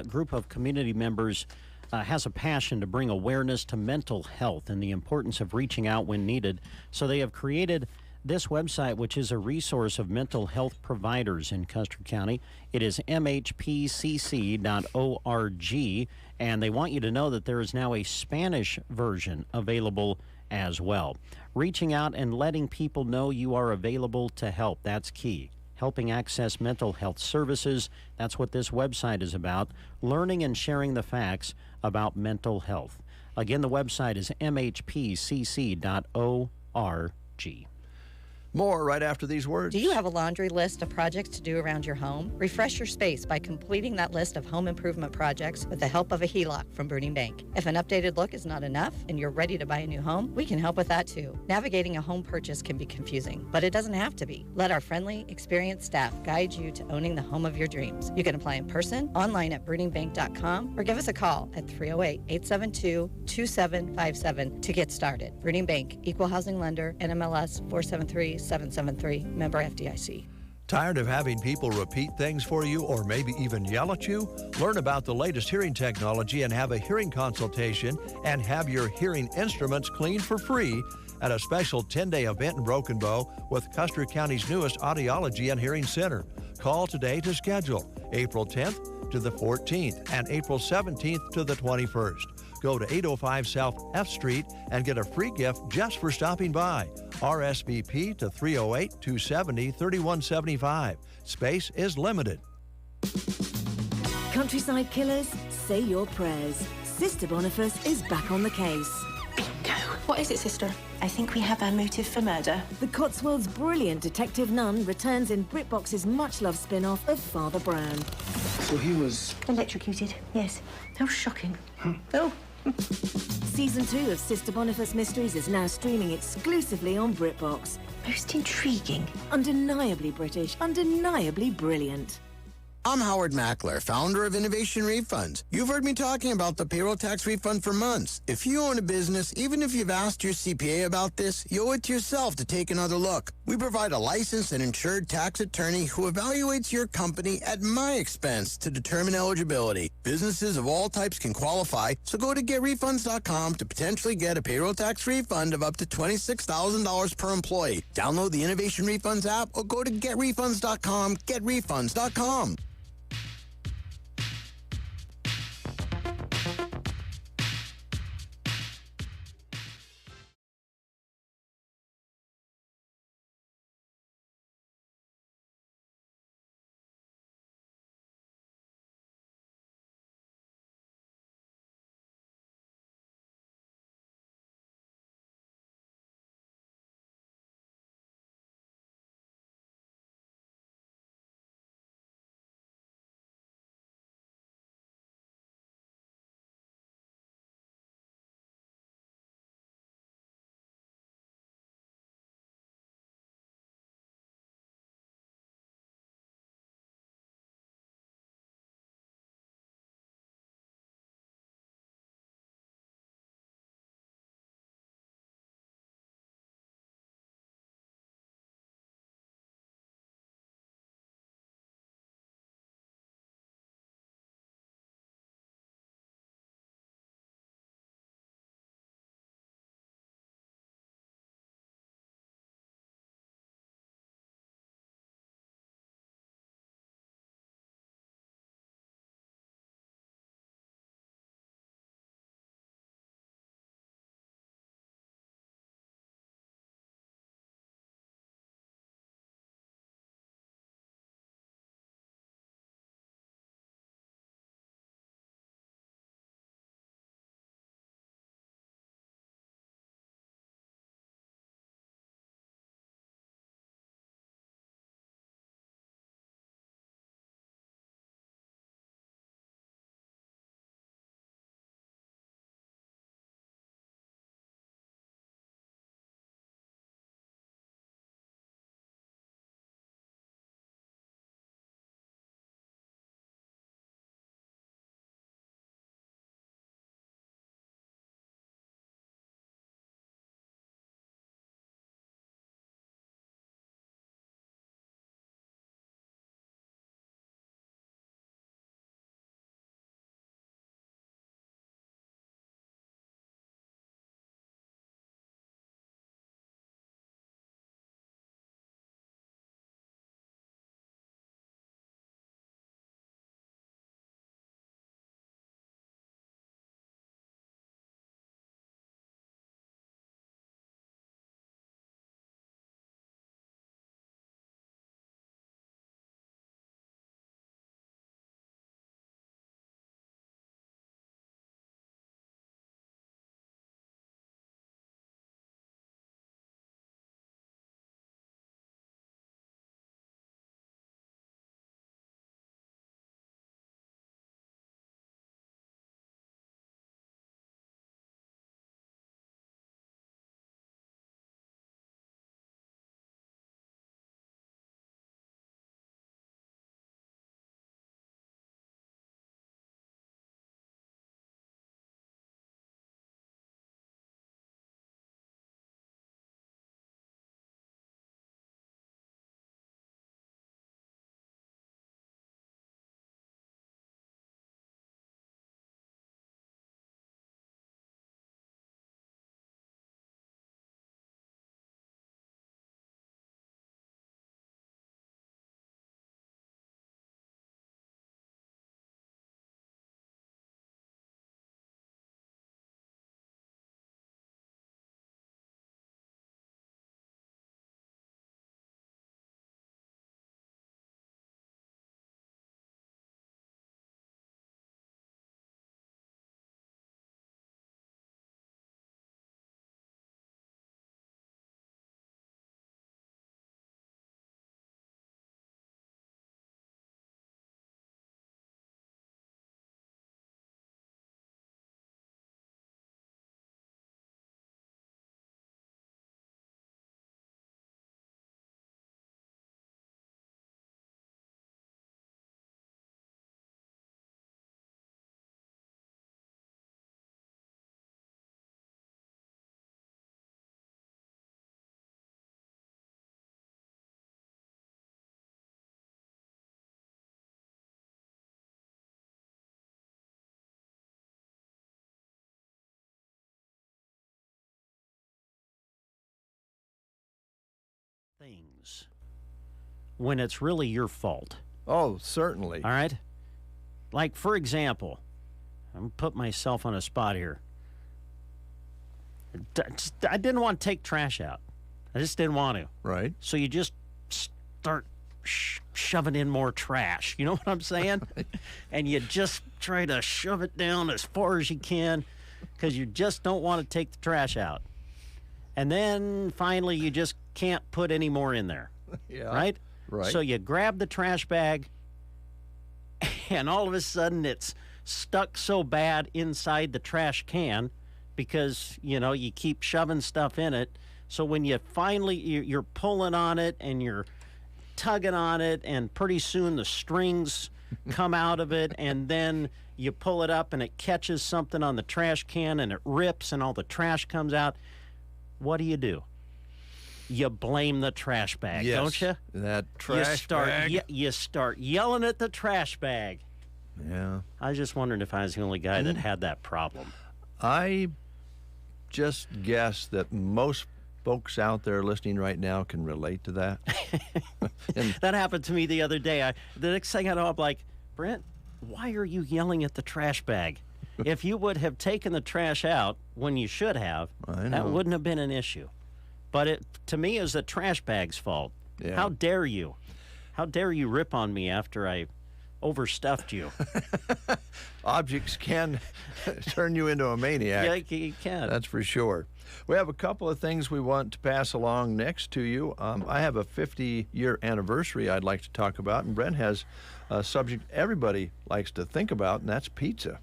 group of community members has a passion to bring awareness to mental health and the importance of reaching out when needed. So they have created this website, which is a resource of mental health providers in Custer County. It is mhpcc.org, and they want you to know that there is now a Spanish version available as well. Reaching out and letting people know you are available to help, that's key. Helping access mental health services, that's what this website is about. Learning and sharing the facts about mental health. Again, the website is mhpcc.org. More right after these words. Do you have a laundry list of projects to do around your home? Refresh your space by completing that list of home improvement projects with the help of a HELOC from Bruning Bank. If an updated look is not enough and you're ready to buy a new home, we can help with that too. Navigating a home purchase can be confusing, but it doesn't have to be. Let our friendly, experienced staff guide you to owning the home of your dreams. You can apply in person, online at BruningBank.com, or give us a call at 308-872-2757 to get started. Bruning Bank, Equal Housing Lender, NMLS 473773, member FDIC. Tired of having people repeat things for you or maybe even yell at you? Learn about the latest hearing technology and have a hearing consultation and have your hearing instruments cleaned for free at a special 10-day event in Broken Bow with Custer County's newest audiology and hearing center. Call today to schedule April 10th to the 14th and April 17th to the 21st. Go to 805 South F Street and get a free gift just for stopping by. RSVP to 308-270-3175. Space is limited. Countryside Killers, say your prayers. Sister Boniface is back on the case. What is it, sister? I think we have a motive for murder. The Cotswolds' brilliant Detective Nunn returns in BritBox's much-loved spin-off of Father Brown. So he was... electrocuted, yes. How shocking. Oh. Season 2 of Sister Boniface Mysteries is now streaming exclusively on BritBox. Most intriguing. Undeniably British, undeniably brilliant. I'm Howard Mackler, founder of Innovation Refunds. You've heard me talking about the payroll tax refund for months. If you own a business, even if you've asked your CPA about this, you owe it to yourself to take another look. We provide a licensed and insured tax attorney who evaluates your company at my expense to determine eligibility. Businesses of all types can qualify, so go to getrefunds.com to potentially get a payroll tax refund of up to $26,000 per employee. Download the Innovation Refunds app or go to getrefunds.com, getrefunds.com. things when it's really your fault. Oh, certainly. All right? Like, for example, I'm going to put myself on a spot here. I didn't want to take trash out. I just didn't want to. Right. So you just start shoving in more trash. You know what I'm saying? And you just try to shove it down as far as you can because you just don't want to take the trash out. And then finally you just can't put any more in there. Yeah. Right? Right. So you grab the trash bag and all of a sudden it's stuck so bad inside the trash can because, you know, you keep shoving stuff in it. So when you finally, you're pulling on it and you're tugging on it, and pretty soon the strings come out of it, and then you pull it up and it catches something on the trash can and it rips and all the trash comes out. What do? You blame the trash bag, yes, don't you? That trash bag. You start yelling at the trash bag. Yeah. I was just wondering if I was the only guy that had that problem. I just guess that most folks out there listening right now can relate to that. That happened to me the other day. The next thing I know, I'm like, Brent, why are you yelling at the trash bag? If you would have taken the trash out when you should have, that wouldn't have been an issue. But it, to me, is the trash bag's fault. Yeah. How dare you? How dare you rip on me after I overstuffed you? Objects can turn you into a maniac. Yeah, you can. That's for sure. We have a couple of things we want to pass along next to you. I have a 50-year anniversary I'd like to talk about, and Brent has a subject everybody likes to think about, and that's pizza.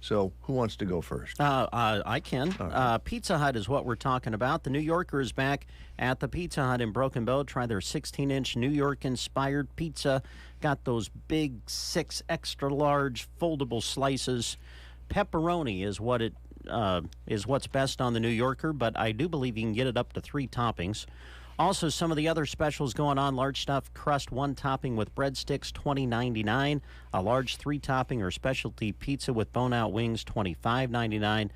So who wants to go first? I can. Right. Pizza Hut is what we're talking about. The New Yorker is back at the Pizza Hut in Broken Bow. Try their 16-inch New York-inspired pizza. Got those big 6 extra-large foldable slices. Pepperoni is what it is what's best on the New Yorker, but I do believe you can get it up to 3 toppings. Also, some of the other specials going on: large stuffed crust 1 topping with breadsticks, $20.99. A large 3 topping or specialty pizza with bone-out wings, $25.99.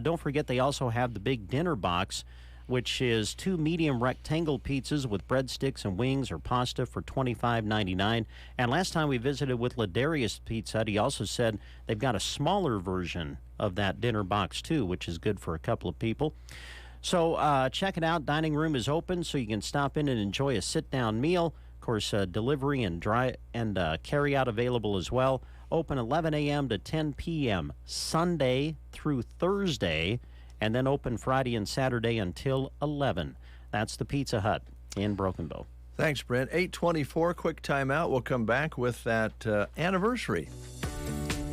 Don't forget they also have the big dinner box, which is 2 medium rectangle pizzas with breadsticks and wings or pasta for $25.99. And last time we visited with Ladarius Pizza Hut, he also said they've got a smaller version of that dinner box too, which is good for a couple of people. So check it out. Dining room is open, so you can stop in and enjoy a sit-down meal. Of course, delivery and carry-out available as well. Open 11 a.m. to 10 p.m. Sunday through Thursday, and then open Friday and Saturday until 11. That's the Pizza Hut in Broken Bow. Thanks, Brent. 8:24, quick timeout. We'll come back with that anniversary.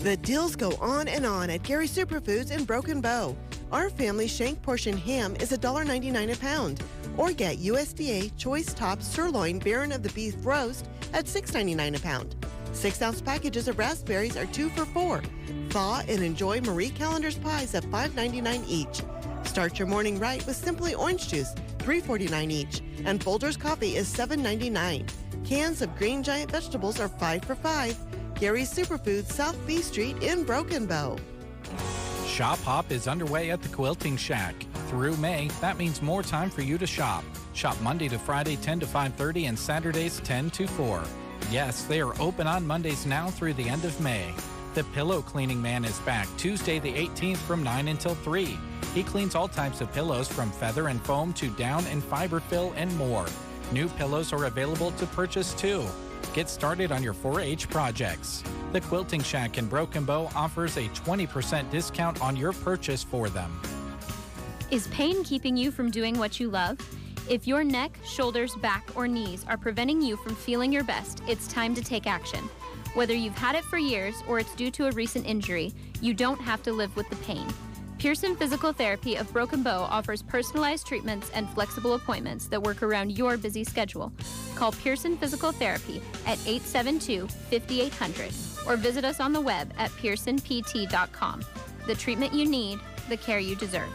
The deals go on and on at Gary Superfoods in Broken Bow. Our family shank portion ham is $1.99 a pound. Or get USDA Choice Top Sirloin Baron of the Beef Roast at $6.99 a pound. 6-ounce packages of raspberries are 2 for $4. Thaw and enjoy Marie Callender's pies at $5.99 each. Start your morning right with Simply Orange Juice, $3.49 each. And Folgers Coffee is $7.99. Cans of Green Giant vegetables are 5 for $5. Gary's Superfoods, South B Street in Broken Bow. Shop Hop is underway at the Quilting Shack. Through May, that means more time for you to shop. Shop Monday to Friday 10 to 5:30 and Saturdays 10 to 4. Yes, they are open on Mondays now through the end of May. The Pillow Cleaning Man is back Tuesday the 18th from 9 until 3. He cleans all types of pillows from feather and foam to down and fiberfill and more. New pillows are available to purchase too. Get started on your 4-H projects. The Quilting Shack in Broken Bow offers a 20% discount on your purchase for them. Is pain keeping you from doing what you love? If your neck, shoulders, back, or knees are preventing you from feeling your best, it's time to take action. Whether you've had it for years or it's due to a recent injury, you don't have to live with the pain. Pearson Physical Therapy of Broken Bow offers personalized treatments and flexible appointments that work around your busy schedule. Call Pearson Physical Therapy at 872-5800 or visit us on the web at pearsonpt.com. The treatment you need, the care you deserve.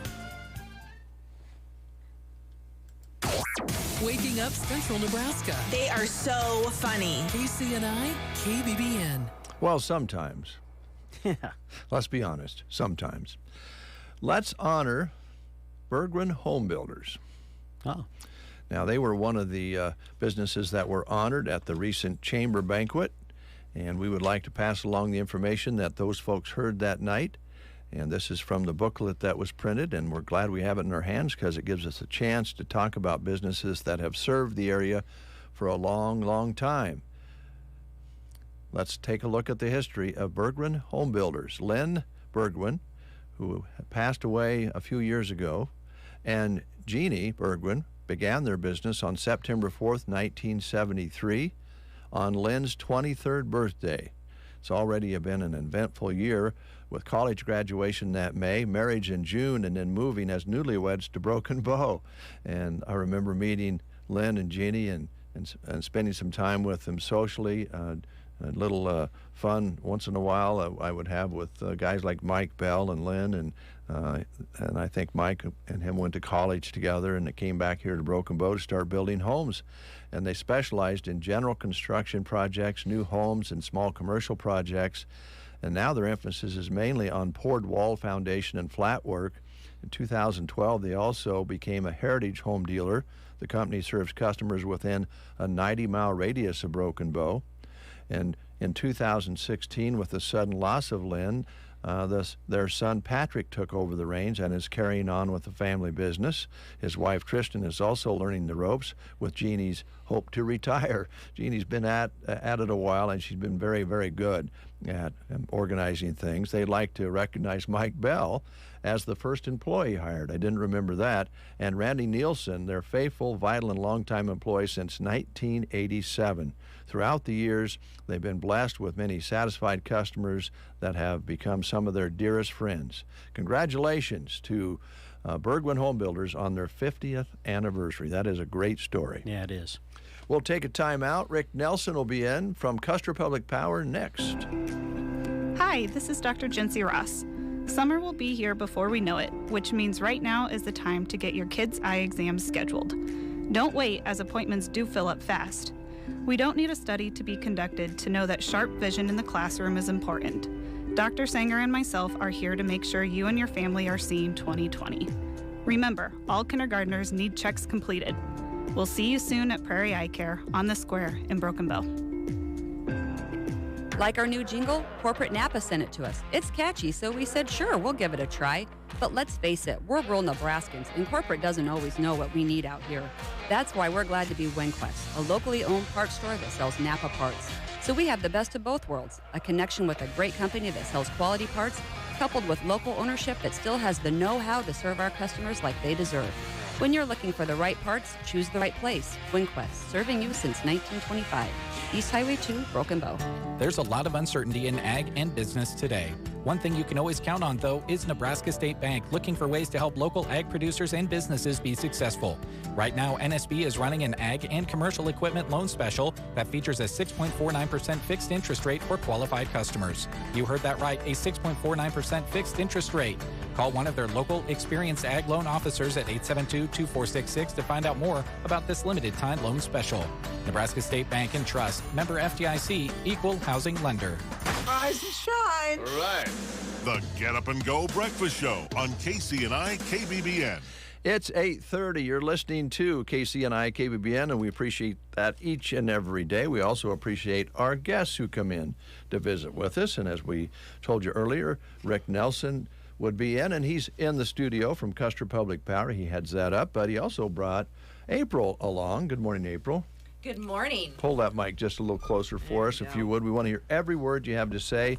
Waking up Central Nebraska. They are so funny. KCNI, KBBN. Well, sometimes. Yeah. Let's be honest. Sometimes. Let's honor Bergren Home Builders. Oh. Now, they were one of the businesses that were honored at the recent chamber banquet, and we would like to pass along the information that those folks heard that night. And this is from the booklet that was printed, and we're glad we have it in our hands because it gives us a chance to talk about businesses that have served the area for a long, long time. Let's take a look at the history of Bergwin Home Builders. Lynn Bergwin, who passed away a few years ago, and Jeannie Bergwin began their business on September 4th, 1973, on Lynn's 23rd birthday. It's already been an eventful year with college graduation that May, marriage in June, and then moving as newlyweds to Broken Bow. And I remember meeting Lynn and Jeannie and spending some time with them socially. A little fun once in a while I would have with guys like Mike Bell and Lynn, and I think Mike and him went to college together, and they came back here to Broken Bow to start building homes. And they specialized in general construction projects, new homes, and small commercial projects. And now their emphasis is mainly on poured wall, foundation, and flat work. In 2012, they also became a heritage home dealer. The company serves customers within a 90-mile radius of Broken Bow. And in 2016, with the sudden loss of Lynn, their son Patrick took over the reins and is carrying on with the family business. His wife Kristen is also learning the ropes with Jeannie's hope to retire. Jeannie's been at it a while, and she's been very, very good at organizing things. They'd like to recognize Mike Bell as the first employee hired. I didn't remember that. And Randy Nielsen, their faithful, vital, and longtime employee since 1987. Throughout the years, they've been blessed with many satisfied customers that have become some of their dearest friends. Congratulations to Bergwin Home Builders on their 50th anniversary. That is a great story. Yeah, it is. We'll take a time out. Rick Nelson will be in from Custer Public Power next. Hi, this is Dr. Jency Ross. Summer will be here before we know it, which means right now is the time to get your kids' eye exams scheduled. Don't wait, as appointments do fill up fast. We don't need a study to be conducted to know that sharp vision in the classroom is important. Dr. Sanger and myself are here to make sure you and your family are seeing 20/20. Remember, all kindergartners need checks completed. We'll see you soon at Prairie Eye Care on the Square in Broken Bow. Like our new jingle? Corporate Napa sent it to us. It's catchy, so we said, sure, we'll give it a try. But let's face it, we're rural Nebraskans, and corporate doesn't always know what we need out here. That's why we're glad to be WinQuest, a locally owned parts store that sells Napa parts. So we have the best of both worlds, a connection with a great company that sells quality parts, coupled with local ownership that still has the know-how to serve our customers like they deserve. When you're looking for the right parts, choose the right place. WinQuest, serving you since 1925. East Highway 2, Broken Bow. There's a lot of uncertainty in ag and business today. One thing you can always count on, though, is Nebraska State Bank, looking for ways to help local ag producers and businesses be successful. Right now, NSB is running an ag and commercial equipment loan special that features a 6.49% fixed interest rate for qualified customers. You heard that right, a 6.49% fixed interest rate. Call one of their local experienced ag loan officers at 872-2466 to find out more about this limited time loan special. Nebraska State Bank and Trust, member FDIC, equal housing lender. Rise and shine. All right. The Get Up and Go Breakfast Show on KCNI KBBN. It's 8:30. You're listening to KCNI KBBN, and we appreciate that each and every day. We also appreciate our guests who come in to visit with us. And as we told you earlier, Rick Nelson would be in, and he's in the studio from Custer Public Power. He heads that up, but he also brought April along. Good morning, April. Good morning. Pull that mic just a little closer for us, if you would. We want to hear every word you have to say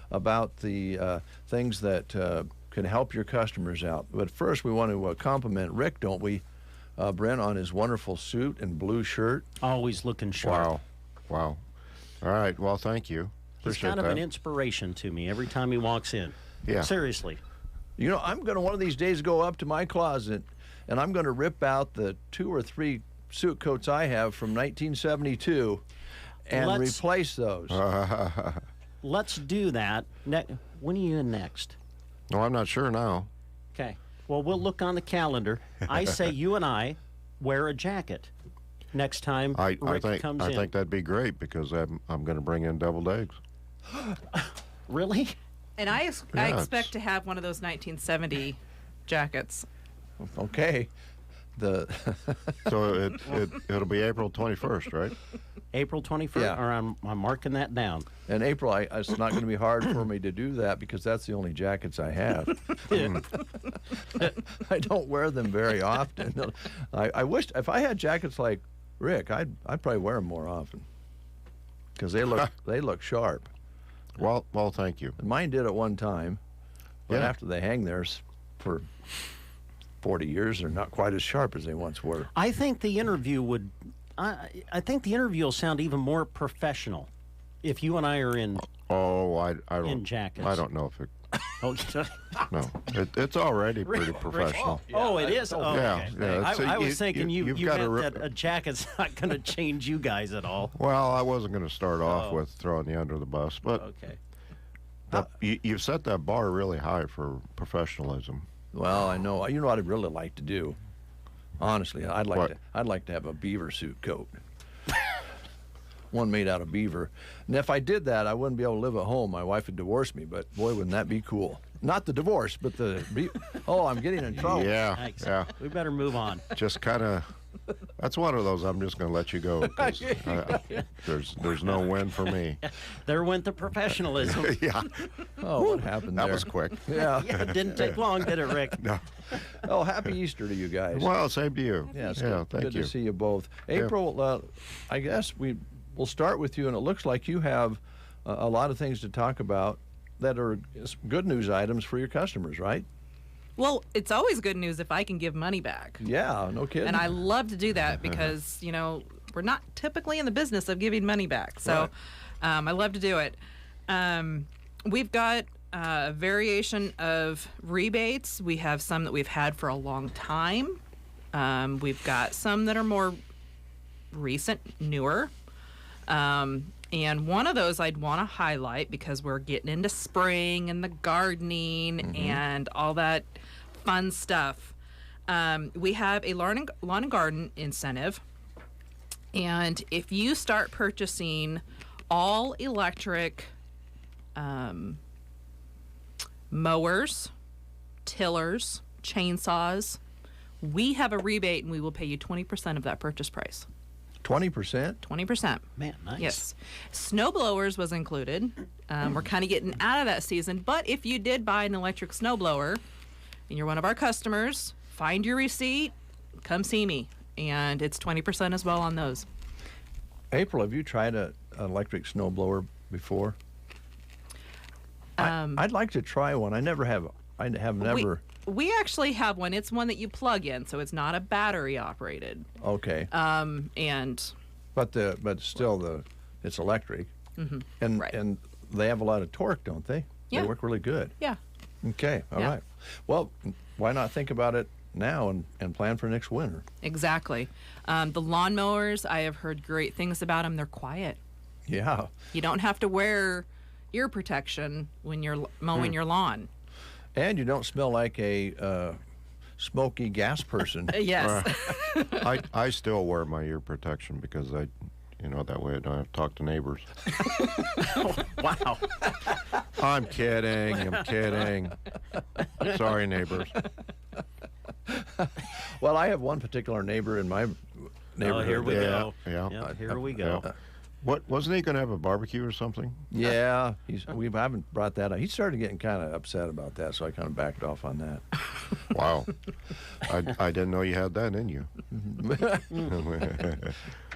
about the things that can help your customers out. But first, we want to compliment Rick, don't we, Brent, on his wonderful suit and blue shirt. Always looking sharp. Wow. All right. Well, thank you. He's kind of an inspiration to me every time he walks in. Yeah. Seriously. You know, I'm going to one of these days go up to my closet, and I'm going to rip out the 2 or 3 suit coats I have from 1972 and replace those. Let's do that. When are you in next? No, I'm not sure now. Okay. Well, we'll look on the calendar. I say you and I wear a jacket next time Rick comes in. I think that'd be great because I'm going to bring in deviled eggs. Really? And I expect to have one of those 1970 jackets. Okay. So it'll be April 21st, right? April 21st. Yeah. Or I'm marking that down. In April, it's not going to be hard for me to do that because that's the only jackets I have. I don't wear them very often. I wish if I had jackets like Rick, I'd probably wear them more often because they look sharp. Well, thank you. And mine did at one time, but Yeah. after they hang there for 40 years, they're not quite as sharp as they once were. I think the interview would. I think the interview will sound even more professional if you and I are in. Oh, I don't. In jackets. I don't know if it. Oh, No, it's already pretty professional. oh, it is. Oh, Yeah, okay. yeah, I was thinking you got meant that a jacket's not going to change you guys at all. Well, I wasn't going to start off Oh. with throwing you under the bus, but okay. you've set that bar really high for professionalism. Well, I know. You know what I'd really like to do? Honestly, I'd like to have a beaver suit coat. One made out of beaver. And if I did that, I wouldn't be able to live at home. My wife would divorce me, but boy, wouldn't that be cool. Not the divorce, but oh, I'm getting in trouble. Yeah, Thanks. yeah. We better move on. Just kind of. That's one of those. I'm just going to let you go. 'Cause, there's no win for me. There went the professionalism. Yeah. Oh, what happened there? That was quick. Yeah. Yeah, it didn't take long, did it, Rick? No. Oh, happy Easter to you guys. Well, same to you. Yes, yeah, good thank you. to see you both. Yeah. April, I guess we'll start with you, and it looks like you have a lot of things to talk about that are good news items for your customers, right? Well, it's always good news if I can give money back. Yeah, no kidding. And I love to do that because, we're not typically in the business of giving money back. So I love to do it. We've got a variation of rebates. We have some that we've had for a long time. We've got some that are more recent, newer. And one of those I'd want to highlight because we're getting into spring and the gardening and all that fun stuff. We have a lawn and garden incentive. And if you start purchasing all electric mowers, tillers, chainsaws, we have a rebate and we will pay you 20% of that purchase price. 20%? 20%. Man, nice. Yes. Snow blowers was included. We're kind of getting out of that season, but if you did buy an electric snow blower and you're one of our customers, find your receipt, come see me, and it's 20% as well on those. April, have you tried an electric snow blower before? I'd like to try one. I never have. I have never. We actually have one. It's one that you plug in, so it's not a battery operated. Okay. And. But still it's electric. Mm-hmm. And they have a lot of torque, don't they? Yeah. They work really good. Yeah. Okay. All right. Well, why not think about it now and plan for next winter? Exactly. The lawnmowers, I have heard great things about them. They're quiet. Yeah. You don't have to wear ear protection when you're mowing your lawn. And you don't smell like a smoky gas person. Yes. I still wear my ear protection because that way I don't have to talk to neighbors. Wow. I'm kidding. Sorry, neighbors. Well, I have one particular neighbor in my neighborhood. Oh, here we go. Yeah. Yep, here we go. Yeah. What wasn't he going to have a barbecue or something? Yeah, we haven't brought that up. He started getting kind of upset about that, so I kind of backed off on that. Wow, I didn't know you had that in you.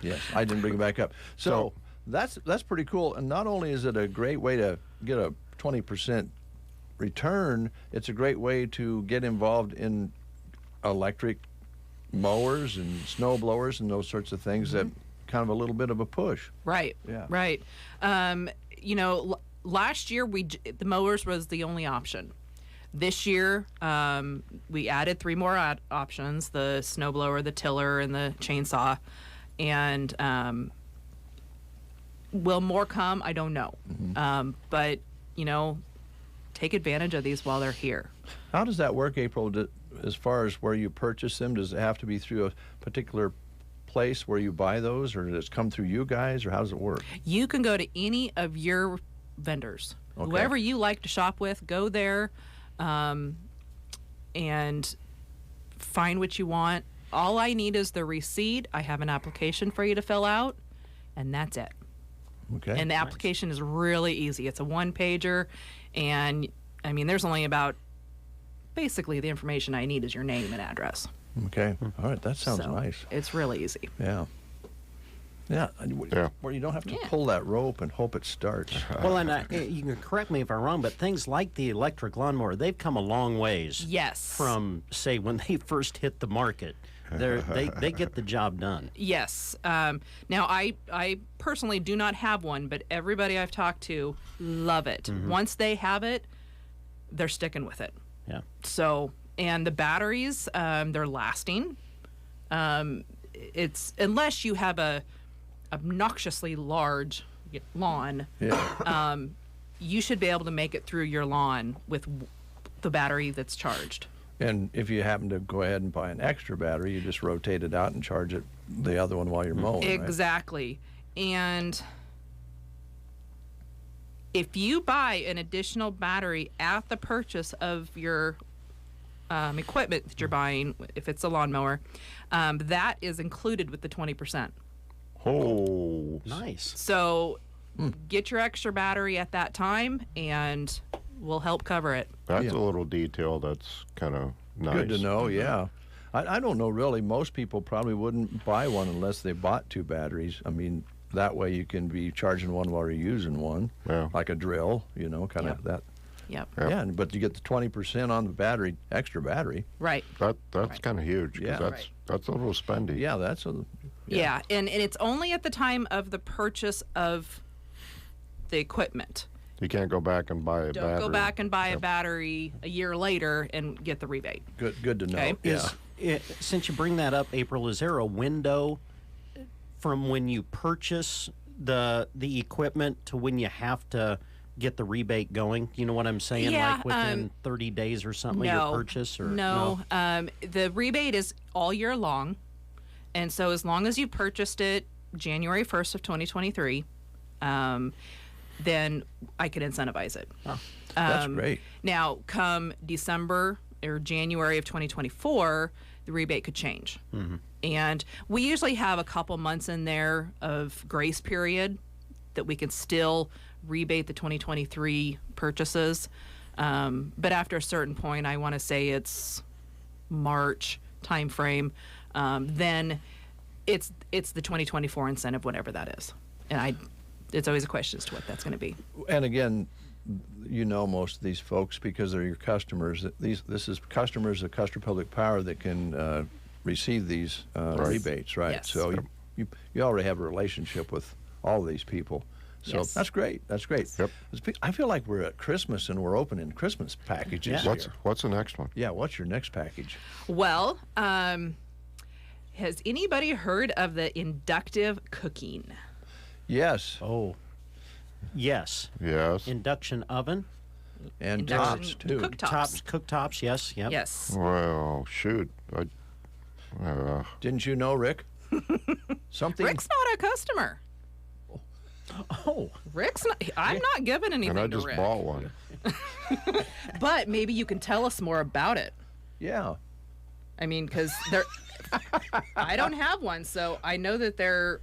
Yes, I didn't bring it back up. So that's pretty cool. And not only is it a great way to get a 20% return, it's a great way to get involved in electric mowers and snow blowers and those sorts of things that kind of a little bit of a push. Right. Yeah. Right. Last year the mowers was the only option. This year we added 3 more options: the snowblower, the tiller, and the chainsaw. And will more come? I don't know. But take advantage of these while they're here. How does that work, April? As far as where you purchase them, does it have to be through a particular place where you buy those, or does it come through you guys, or how does it work? You can go to any of your vendors. Okay. Whoever you like to shop with, go there and find what you want. all I need is the receipt. I have an application for you to fill out, and that's it. Okay. And the application is really easy. It's a one-pager, and I mean, there's only about basically the information I need is your name and address. Okay. All right. That sounds So, nice. It's really easy. Yeah. Yeah. Where you don't have to pull that rope and hope it starts. Well, and you can correct me if I'm wrong, but things like the electric lawnmower, they've come a long ways. Yes. From, say, when they first hit the market. They get the job done. Yes. Now, I personally do not have one, but everybody I've talked to love it. Mm-hmm. Once they have it, they're sticking with it. Yeah. So, and the batteries, they're lasting. It's unless you have a obnoxiously large lawn, you should be able to make it through your lawn with the battery that's charged. And if you happen to go ahead and buy an extra battery, you just rotate it out and charge it the other one while you're mowing. Exactly. And if you buy an additional battery at the purchase of your equipment that you're buying, if it's a lawnmower, that is included with the 20%. Oh, nice. So get your extra battery at that time, and we'll help cover it. That's a little detail that's kind of nice. Good to know, yeah. I don't know, really. Most people probably wouldn't buy one unless they bought two batteries. I mean, that way you can be charging one while you're using one, like a drill, kind of that. Yep. Yeah, but you get the 20% on the battery, extra battery. Right. That's kind of huge, because that's a little spendy. Yeah, that's a... Yeah, and it's only at the time of the purchase of the equipment. You can't go back and buy a battery. Don't go back and buy a battery a year later and get the rebate. Good to know. Okay. Since you bring that up, April, is there a window from when you purchase the equipment to when you have to get the rebate going? You know what I'm saying? Yeah, like within 30 days or something of your purchase? Or no. The rebate is all year long. And so as long as you purchased it January 1st of 2023, then I could incentivize it. Oh, that's great. Now, come December or January of 2024, the rebate could change. Mm-hmm. And we usually have a couple months in there of grace period that we can still rebate the 2023 purchases. But after a certain point, I want to say it's March timeframe, then it's the 2024 incentive, whatever that is. And it's always a question as to what that's going to be. And again, most of these folks because they're your customers. This is customers of Custer Public Power that can receive these rebates, right? Yes. So you already have a relationship with all of these people. So that's great. That's great. Yep. I feel like we're at Christmas and we're opening Christmas packages. Yeah. Here. What's the next one? Yeah, what's your next package? Well, has anybody heard of the inductive cooking? Yes. Oh, yes. Yes. Induction oven. And Induction tops, too. cooktops. Cooktops, yes. Yep. Yes. Well, shoot. Didn't you know, Rick? Something. Rick's not a customer. Oh. Rick's not. I'm not giving anything And I to just Rick. bought one. But maybe you can tell us more about it. Yeah. I mean, because they're. I don't have one, so I know that they're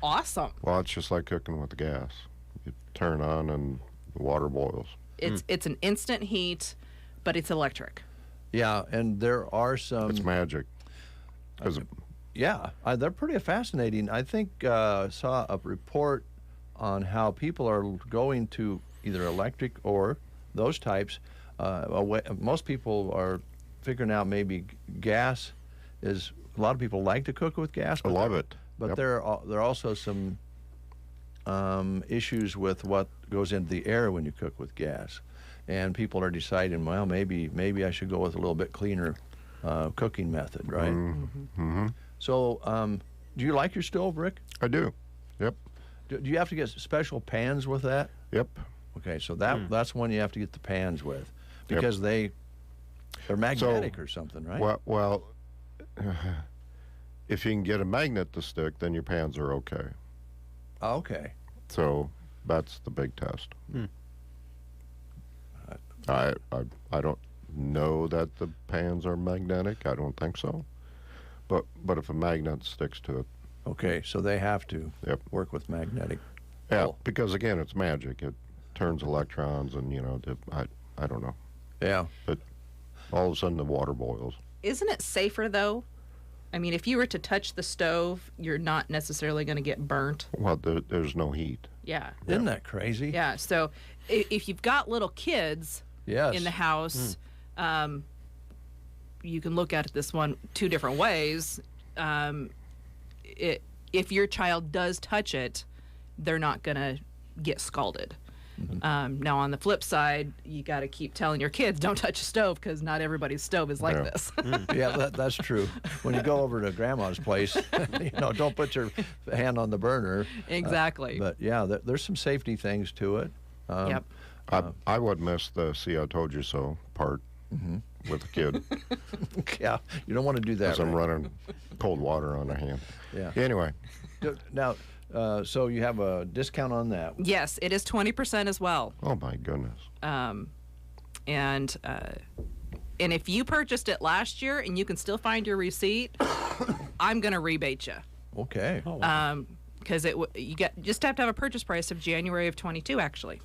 awesome. Well, it's just like cooking with the gas. You turn on and the water boils. It's an instant heat, but it's electric. Yeah, and there are some. It's magic. They're pretty fascinating. I think saw a report on how people are going to either electric or those types. Most people are figuring out maybe gas is. A lot of people like to cook with gas. I love it. But there are also some issues with what goes into the air when you cook with gas, and people are deciding, well, maybe I should go with a little bit cleaner cooking method, right? Mm-hmm. So, do you like your stove, Rick? I do. Yep. Do you have to get special pans with that? Yep. Okay, so that's one you have to get the pans with, because they're magnetic or something, right? Well, if you can get a magnet to stick, then your pans are okay. Okay. So that's the big test. I don't know that the pans are magnetic. I don't think so. But if a magnet sticks to it. Okay, so they have to work with magnetic. Yeah, because again, it's magic. It turns electrons, and I don't know. Yeah. But all of a sudden, the water boils. Isn't it safer though? I mean, if you were to touch the stove, you're not necessarily going to get burnt. Well, there's no heat. Yeah. Isn't that crazy? Yeah. So if you've got little kids in the house, you can look at it this two different ways. If your child does touch it, they're not going to get scalded. Now, on the flip side, you got to keep telling your kids, don't touch a stove, because not everybody's stove is like this. Yeah, that's true. When you go over to grandma's place, don't put your hand on the burner. Exactly. But yeah, there's some safety things to it. Yep. I would miss the "see, I told you so" part with a kid. Yeah, you don't want to do that. Because I'm running cold water on a hand. Yeah. Anyway. Now, so you have a discount on that? Yes, it is 20% as well. Oh my goodness. And if you purchased it last year and you can still find your receipt, I'm going to rebate you. Okay. Because you just have to have a purchase price of January of 22 actually.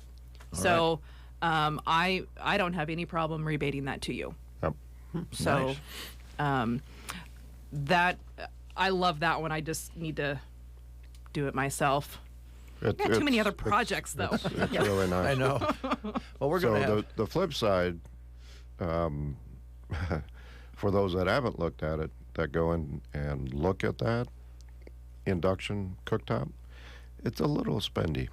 So I don't have any problem rebating that to you. Yep. So that I love that one. I just need to do it myself. I got too many other projects though. It's really nice. I know. Well, we're going to have the flip side. For those that haven't looked at it, that go in and look at that induction cooktop, it's a little spendy.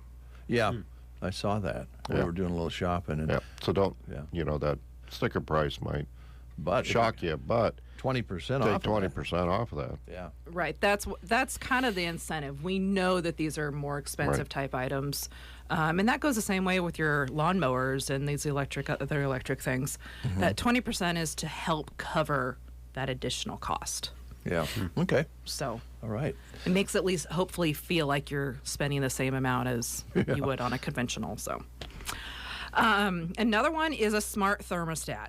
Yeah, I saw that. We were doing a little shopping. And so don't, that sticker price might shock you, but 20% take off. 20% off of that. Yeah. Right. That's kind of the incentive. We know that these are more expensive type items. And that goes the same way with your lawnmowers and these other electric things. That 20% is to help cover that additional cost. Yeah. Okay. So. All right. It makes at least hopefully feel like you're spending the same amount as you would on a conventional. So. Another one is a smart thermostat.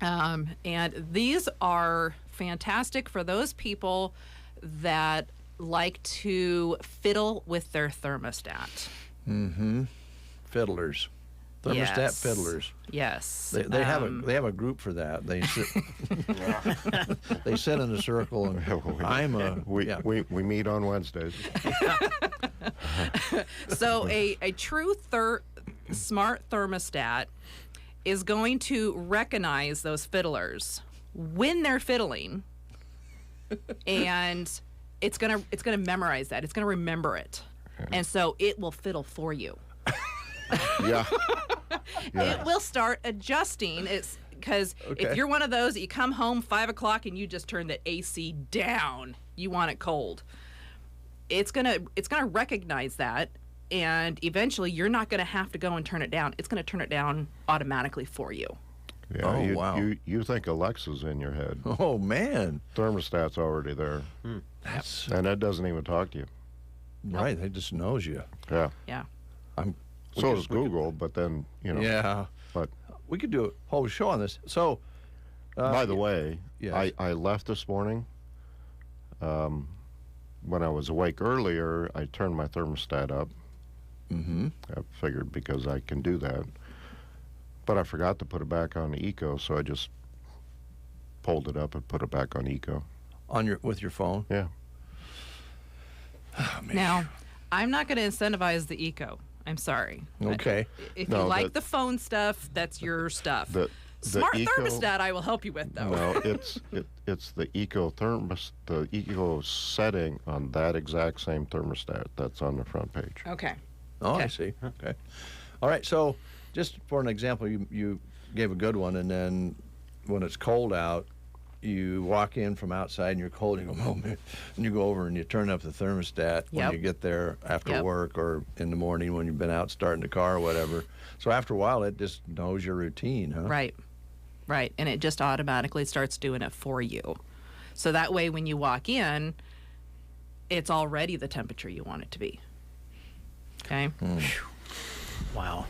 And these are fantastic for those people that like to fiddle with their thermostat. Fiddlers. Thermostat fiddlers. Yes. They have a group for that. They sit they sit in a circle and we meet on Wednesdays. So a true smart thermostat is going to recognize those fiddlers when they're fiddling, and it's gonna memorize that. It's gonna remember it, and so it will fiddle for you. Yeah. It will start adjusting. It's because if you're one of those that you come home 5 o'clock and you just turn the AC down, you want it cold. It's gonna recognize that. And eventually, you're not going to have to go and turn it down. It's going to turn it down automatically for you. Yeah, wow. You think Alexa's in your head. Oh, man. Thermostat's already there. And that doesn't even talk to you. Right, it just knows you. Yeah. Yeah. So does Google, but then, Yeah. But we could do a whole show on this. So, by the way, yes. I left this morning. When I was awake earlier, I turned my thermostat up. I figured because I can do that. But I forgot to put it back on Eco, so I just pulled it up and put it back on Eco. With your phone? Yeah. Oh, now, I'm not going to incentivize the Eco. I'm sorry. Okay. If you like the phone stuff, that's your stuff. The Smart Eco, thermostat, I will help you with, though. No, it's the Eco the Eco setting on that exact same thermostat that's on the front page. Okay. Oh, I see. Okay. All right. So, just for an example, you gave a good one, and then when it's cold out, you walk in from outside and you're cold, and you go, oh man, and you go over and you turn up the thermostat when you get there after work or in the morning when you've been out starting the car or whatever. So after a while, it just knows your routine, huh? Right. And it just automatically starts doing it for you. So that way, when you walk in, it's already the temperature you want it to be. Okay. Wow.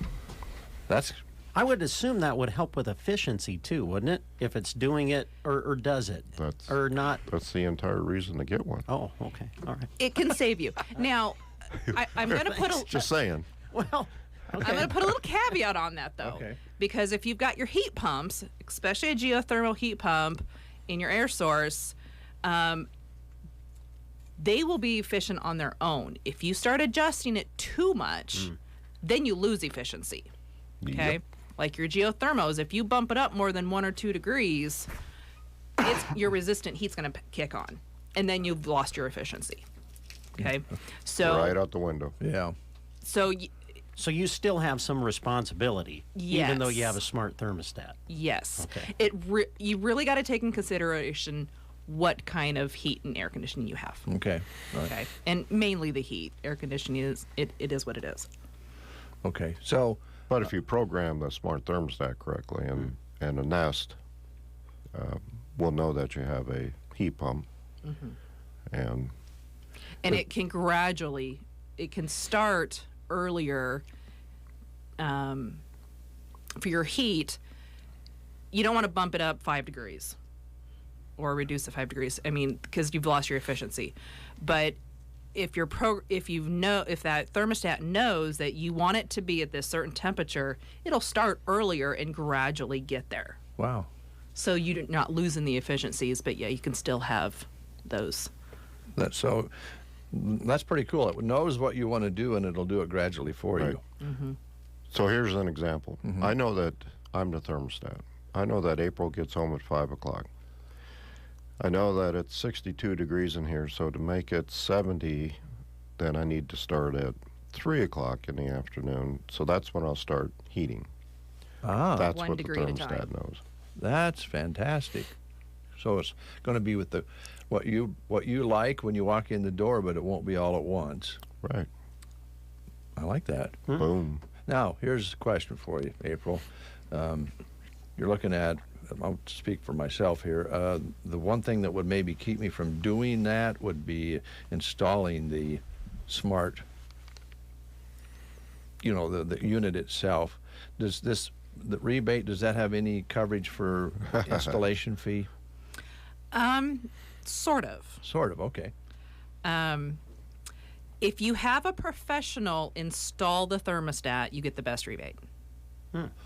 That's I would assume that would help with efficiency too, wouldn't it? If it's doing it or does it or not? That's the entire reason to get one. Oh, okay, all right. It can save you. Now, I'm going to put a Just saying. Well, okay. I'm going to put a little caveat on that though, Okay. because if you've got your heat pumps, especially a geothermal heat pump in your air source, they will be efficient on their own. If you start adjusting it too much, then you lose efficiency. Okay. Yep. Like your geothermos, if you bump it up more than 1 or 2 degrees, your resistant heat's going to kick on, and then you've lost your efficiency. Okay, so Right out the window. Yeah. so So you still have some responsibility, even though you have a smart thermostat. yes, Okay. you really got to take in consideration what kind of heat and air conditioning you have. Okay. All right. Okay, and mainly the heat. Air conditioning is it is what it is. Okay. So, But if you program the smart thermostat correctly and a Nest will know that you have a heat pump and It can gradually, it can start earlier for your heat. You don't want to bump it up 5 degrees or reduce it 5 degrees. I mean, because you've lost your efficiency. But if that thermostat knows that you want it to be at this certain temperature, it'll start earlier and gradually get there. wow. So you're not losing the efficiencies, but yeah, you can still have those. That's pretty cool. It knows what you want to do, and it'll do it gradually for Right. you. So here's an example. I know that I'm the thermostat. I know that April gets home at 5 o'clock. I know that it's 62 degrees in here, so to make it 70, then I need to start at 3 o'clock in the afternoon. So that's when I'll start heating. Ah, That's 1 what the degree at a thermostat time. knows. that's fantastic. So it's going to be with what you like when you walk in the door, but it won't be all at once. Right. I like that. Boom. Now, here's a question for you, April. You're looking at, I'll speak for myself here, the one thing that would maybe keep me from doing that would be installing the smart, the unit itself. Does the rebate, does that have any coverage for installation fee? Sort of. Sort of, okay. If you have a professional install the thermostat, you get the best rebate.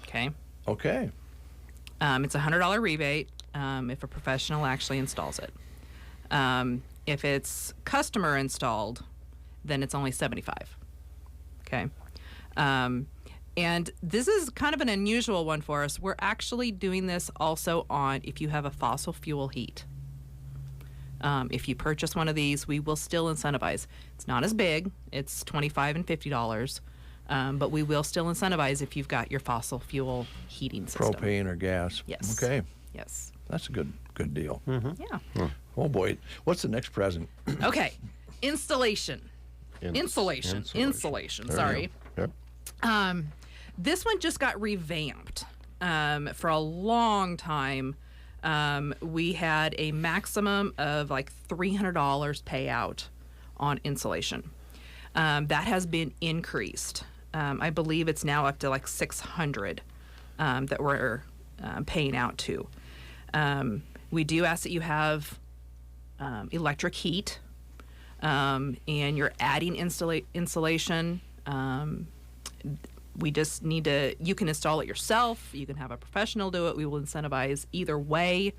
Okay. Okay. It's a $100 rebate if a professional actually installs it. If it's customer installed, then it's only $75. Okay. And this is kind of an unusual one for us. We're actually doing this also on if you have a fossil fuel heat. If you purchase one of these, we will still incentivize. It's not as big. It's $25 and $50. But we will still incentivize if you've got your fossil fuel heating system. Propane or gas. Yes. Okay. Yes. That's a good deal. Yeah. Oh boy, what's the next present? Okay. Installation. Insulation. Sorry. Yep. This one just got revamped. For a long time, we had a maximum of like $300 payout on insulation. That has been increased. I believe it's now up to like $600 that we're paying out to. We do ask that you have electric heat, and you're adding insulation. We just need to, you can install it yourself. You can have a professional do it. We will incentivize either way.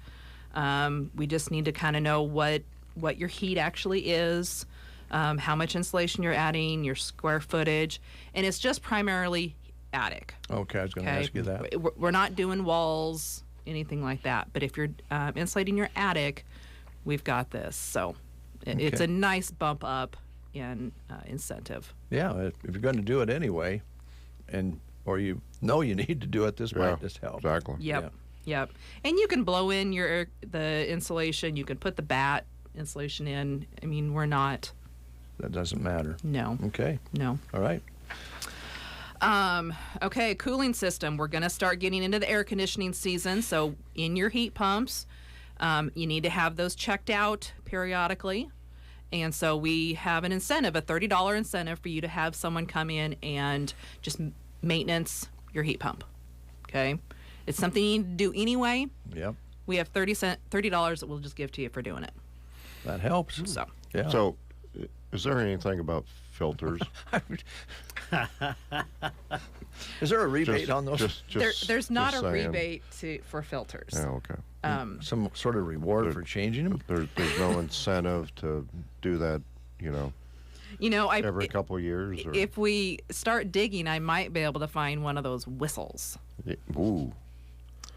We just need to kind of know what your heat actually is, how much insulation you're adding, your square footage. And it's just primarily attic. Okay, I was going to ask you that. We're not doing walls, anything like that. But if you're insulating your attic, we've got this. So it's a nice bump up in incentive. Yeah, if you're going to do it anyway, or you know you need to do it, this might just help. Exactly. Yep. Yep. And you can blow in the insulation. You can put the bat insulation in. I mean, we're not. That doesn't matter. No. Okay. No. All right. Okay, cooling system. We're going to start getting into the air conditioning season. So in your heat pumps, you need to have those checked out periodically. And so we have an incentive, a $30 incentive for you to have someone come in and just maintenance your heat pump. Okay, it's something you need to do anyway. Yep. We have $30 that we'll just give to you for doing it. That helps. So. Yeah. So, is there anything about filters? Is there a rebate on those? There's not a saying. rebate for filters. Yeah, okay. Some sort of reward for changing them? There's no incentive to do that, every couple of years? Or? If we start digging, I might be able to find one of those whistles. Ooh.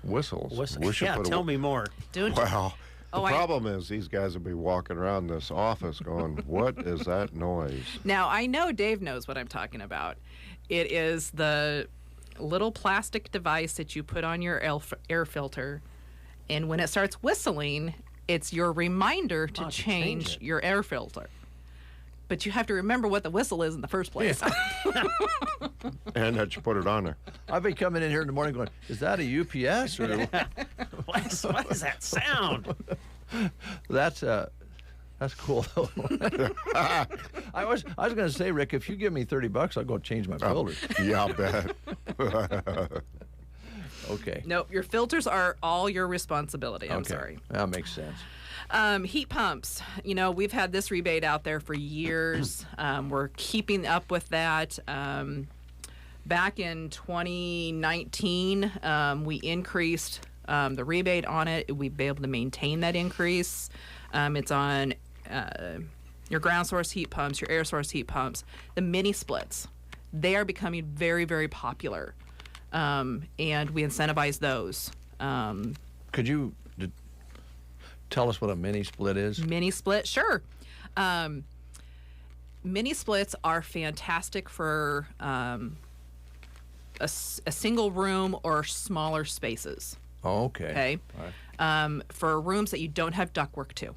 Whistles? Yeah, tell me more. Wow. Oh, The problem is these guys will be walking around this office going, what is that noise? Now, I know Dave knows what I'm talking about. It is the little plastic device that you put on your air filter, and when it starts whistling, it's your reminder to change your air filter. But you have to remember what the whistle is in the first place. And that you put it on there. I've been coming in here in the morning going, is that a UPS? Or what is that sound? That's cool though. I was going to say, Rick, if you give me $30, I'll go change my filters. Yeah, I'll bet. Okay. Nope, your filters are all your responsibility. I'm sorry. That makes sense. Heat pumps. We've had this rebate out there for years. We're keeping up with that. Back in 2019, we increased the rebate on it. We've been able to maintain that increase. It's on your ground source heat pumps, your air source heat pumps, the mini splits. They are becoming very, very popular, and we incentivize those. Could you tell us what a mini split is? Mini split, sure. Mini splits are fantastic for a single room or smaller spaces. Oh, okay. Okay. All right. For rooms that you don't have ductwork to,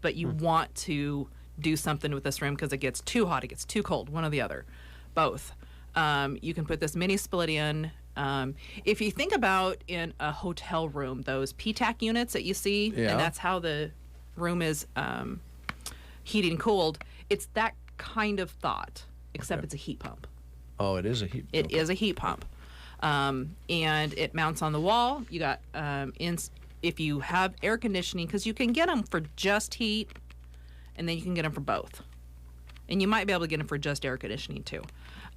but you want to do something with this room because it gets too hot, it gets too cold, one or the other, both. You can put this mini split in. If you think about in a hotel room, those PTAC units that you see, and that's how the room is heated and cooled, it's that kind of thought, except it's a heat pump. Oh, it is a heat pump. It is a heat pump. And it mounts on the wall. You got, if you have air conditioning, because you can get them for just heat, and then you can get them for both. And you might be able to get them for just air conditioning too.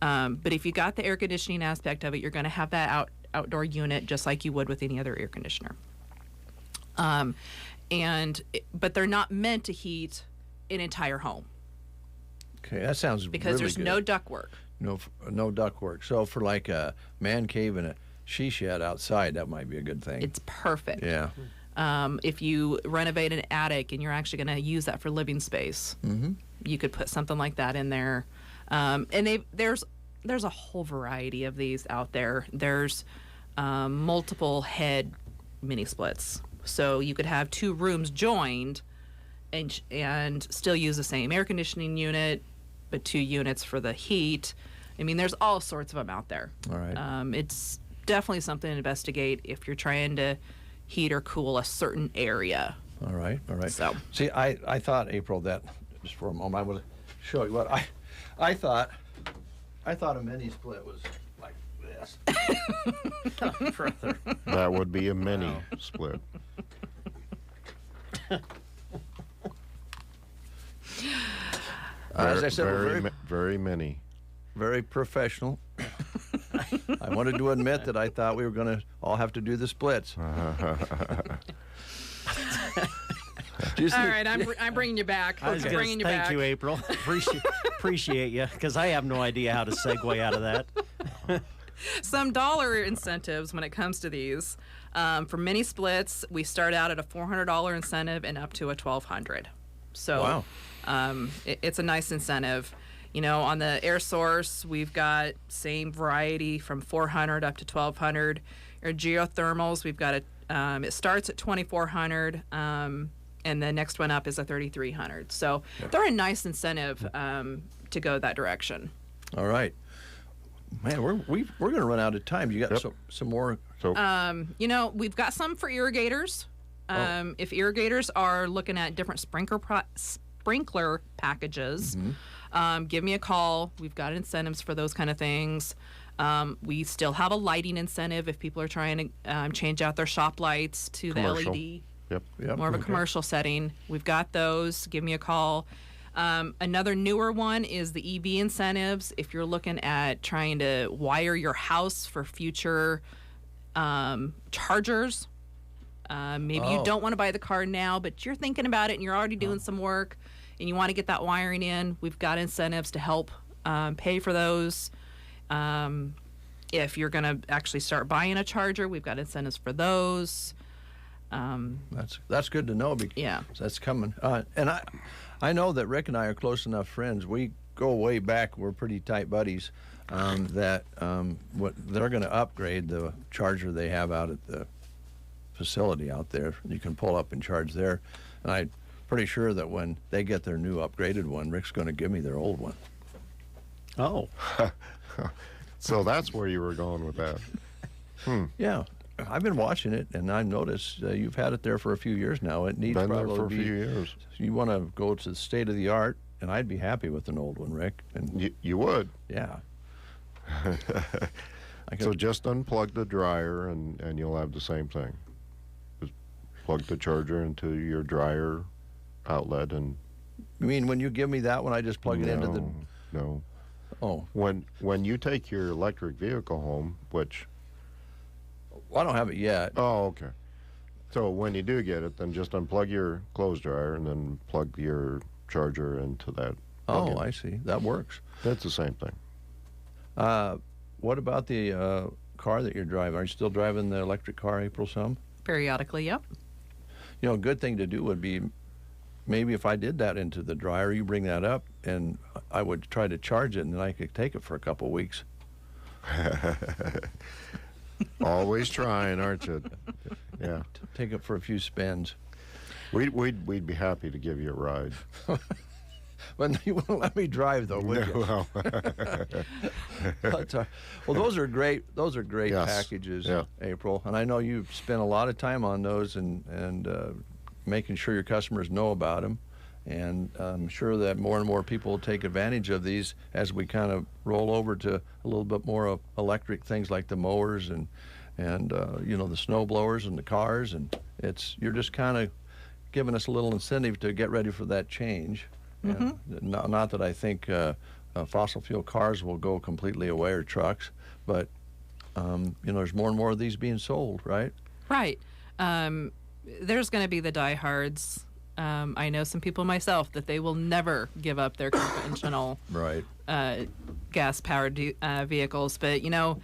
But if you got the air conditioning aspect of it, you're going to have that outdoor unit just like you would with any other air conditioner. But they're not meant to heat an entire home. Okay, that sounds because really there's good. no ductwork. No ductwork. So for like a man cave and a she shed outside, that might be a good thing. It's perfect. Yeah. If you renovate an attic and you're actually going to use that for living space, you could put something like that in there. And there's a whole variety of these out there. There's multiple head mini splits, so you could have two rooms joined, and still use the same air conditioning unit, but two units for the heat. I mean, there's all sorts of them out there. All right. It's definitely something to investigate if you're trying to heat or cool a certain area. All right. So, see, I thought, April, that just for a moment I would show you what I thought a mini split was like this. That would be a mini split. As I said, we're very many. Very professional. I wanted to admit that I thought we were going to all have to do the splits. All right, I'm bringing you back. Thank you, April. Appreciate you, because I have no idea how to segue out of that. Some dollar incentives when it comes to these. For mini splits, we start out at a $400 incentive and up to a $1,200. So it's a nice incentive. You know, on the air source, we've got same variety from $400 up to $1,200. Our geothermals, we've got it starts at $2,400. And the next one up is a $3,300. So they're a nice incentive to go that direction. All right, man, we're going to run out of time. You got some more? You know, we've got some for irrigators. If irrigators are looking at different sprinkler packages, give me a call. We've got incentives for those kind of things. We still have a lighting incentive if people are trying to change out their shop lights to Commercial. the LED. Yep. More of a commercial setting. We've got those. Give me a call. Another newer one is the EV incentives. If you're looking at trying to wire your house for future chargers, maybe you don't want to buy the car now, but you're thinking about it and you're already doing some work and you want to get that wiring in, we've got incentives to help pay for those. If you're going to actually start buying a charger, we've got incentives for those. That's good to know because Yeah. that's coming. And I know that Rick and I are close enough friends. We go way back. We're pretty tight buddies. That they're going to upgrade the charger they have out at the facility out there. You can pull up and charge there. And I'm pretty sure that when they get their new upgraded one, Rick's going to give me their old one. Oh. So that's where you were going with that. Yeah. I've been watching it, and I've noticed you've had it there for a few years now. It needs Been there probably for a few years. You want to go to the state of the art, and I'd be happy with an old one, Rick. And you would. Yeah. So just unplug the dryer, and you'll have the same thing. Just plug the charger into your dryer outlet, and You mean when you give me that one, I just plug it into the... No. Oh. When you take your electric vehicle home, which... Well, I don't have it yet. Oh, okay. So when you do get it, then just unplug your clothes dryer and then plug your charger into that. Oh, plug-in. I see. That works. That's the same thing. What about the car that you're driving? Are you still driving the electric car, April, some? Periodically, yep. You know, a good thing to do would be maybe if I did that into the dryer, you bring that up, and I would try to charge it, and then I could take it for a couple weeks. Always trying, aren't you? Yeah. Take it for a few spins. We'd be happy to give you a ride. But you wouldn't let me drive, though, would you? Well, But, well, those are great. Those are great Yes. packages, Yeah. April. And I know you've spent a lot of time on those and making sure your customers know about them. And I'm sure that more and more people will take advantage of these as we kind of roll over to a little bit more of electric things like the mowers and you know, the snow blowers and the cars. And you're just kind of giving us a little incentive to get ready for that change. Mm-hmm. And not that I think fossil fuel cars will go completely away, or trucks, but you know, there's more and more of these being sold, right? Right. There's going to be the diehards. I know some people myself that they will never give up their conventional right. gas-powered vehicles. But, you know,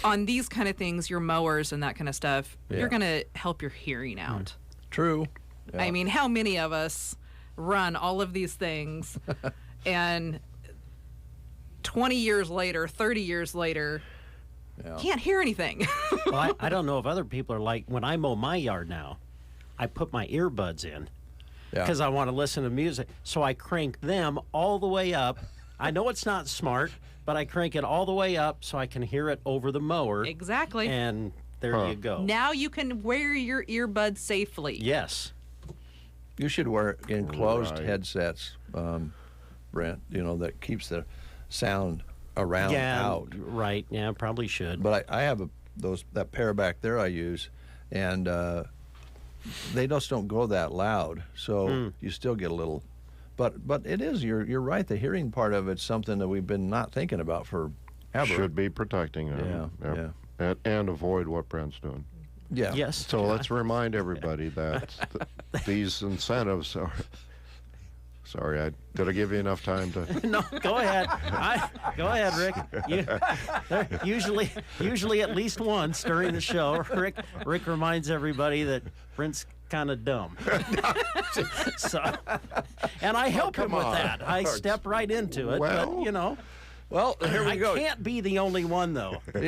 on these kind of things, your mowers and that kind of stuff, Yeah. you're going to help your hearing out. True. Yeah. I mean, how many of us run all of these things and 20 years later, 30 years later, can't hear anything? Well, I don't know if other people are like, when I mow my yard now, I put my earbuds in because I want to listen to music. So I crank them all the way up. I know it's not smart, but I crank it all the way up so I can hear it over the mower. Exactly. And there you go. Now you can wear your earbuds safely. Yes. You should wear enclosed Right. headsets, Brent, you know, that keeps the sound around out. Right. Yeah, probably should. But I have that pair back there I use, and they just don't go that loud, so you still get a little. But it is, you're right, the hearing part of it's something that we've been not thinking about forever. Should be protecting them. Yeah. And avoid what Brent's doing. Yeah. Yes. So let's remind everybody that these incentives are. Sorry, did I give you enough time to? No, go ahead. Go ahead, Rick. Usually at least once during the show, Rick reminds everybody that Brent's kind of dumb. And I help him with that. I step right into it. But, you know. Well, here we go. I can't be the only one, though. No,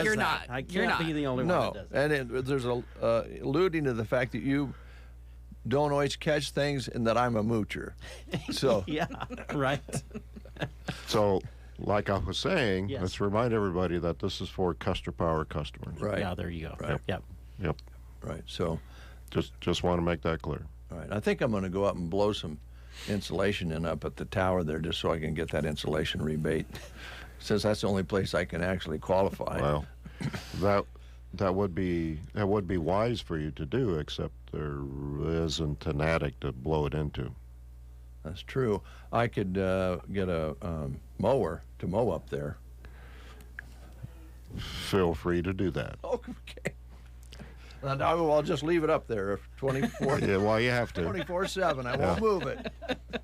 you're not. I can't You're not. be the only one that does that. And there's alluding to the fact that you don't always catch things and that I'm a moocher. So yeah, right. So, like I was saying, Yes. let's remind everybody that this is for Custer Power customers. Right. Yeah, there you go. Right. Yep. Right. So Just want to make that clear. all right. I think I'm going to go up and blow some insulation in up at the tower there just so I can get that insulation rebate. since that's the only place I can actually qualify. Well, that would be wise for you to do, except there isn't an attic to blow it into. That's true. I could get a mower to mow up there. Feel free to do that. Okay. And I'll just leave it up there 24. Yeah, well, you have to. 24/7. I won't move it.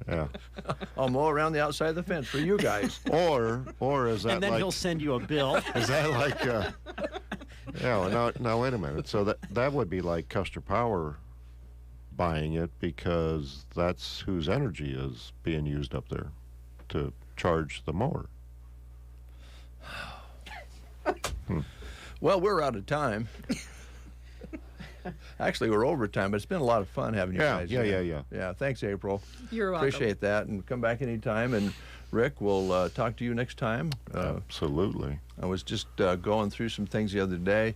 Yeah. I'll mow around the outside of the fence for you guys. Or is that and then like, he'll send you a bill. Is that like? Yeah. Well, now wait a minute. So that would be like Custer Power buying it, because that's whose energy is being used up there to charge the mower. Well, we're out of time. Actually, we're over time, but it's been a lot of fun having you guys. Yeah. Thanks, April. You're welcome. Appreciate that, and come back anytime. And Rick, we'll talk to you next time. Absolutely. I was just going through some things the other day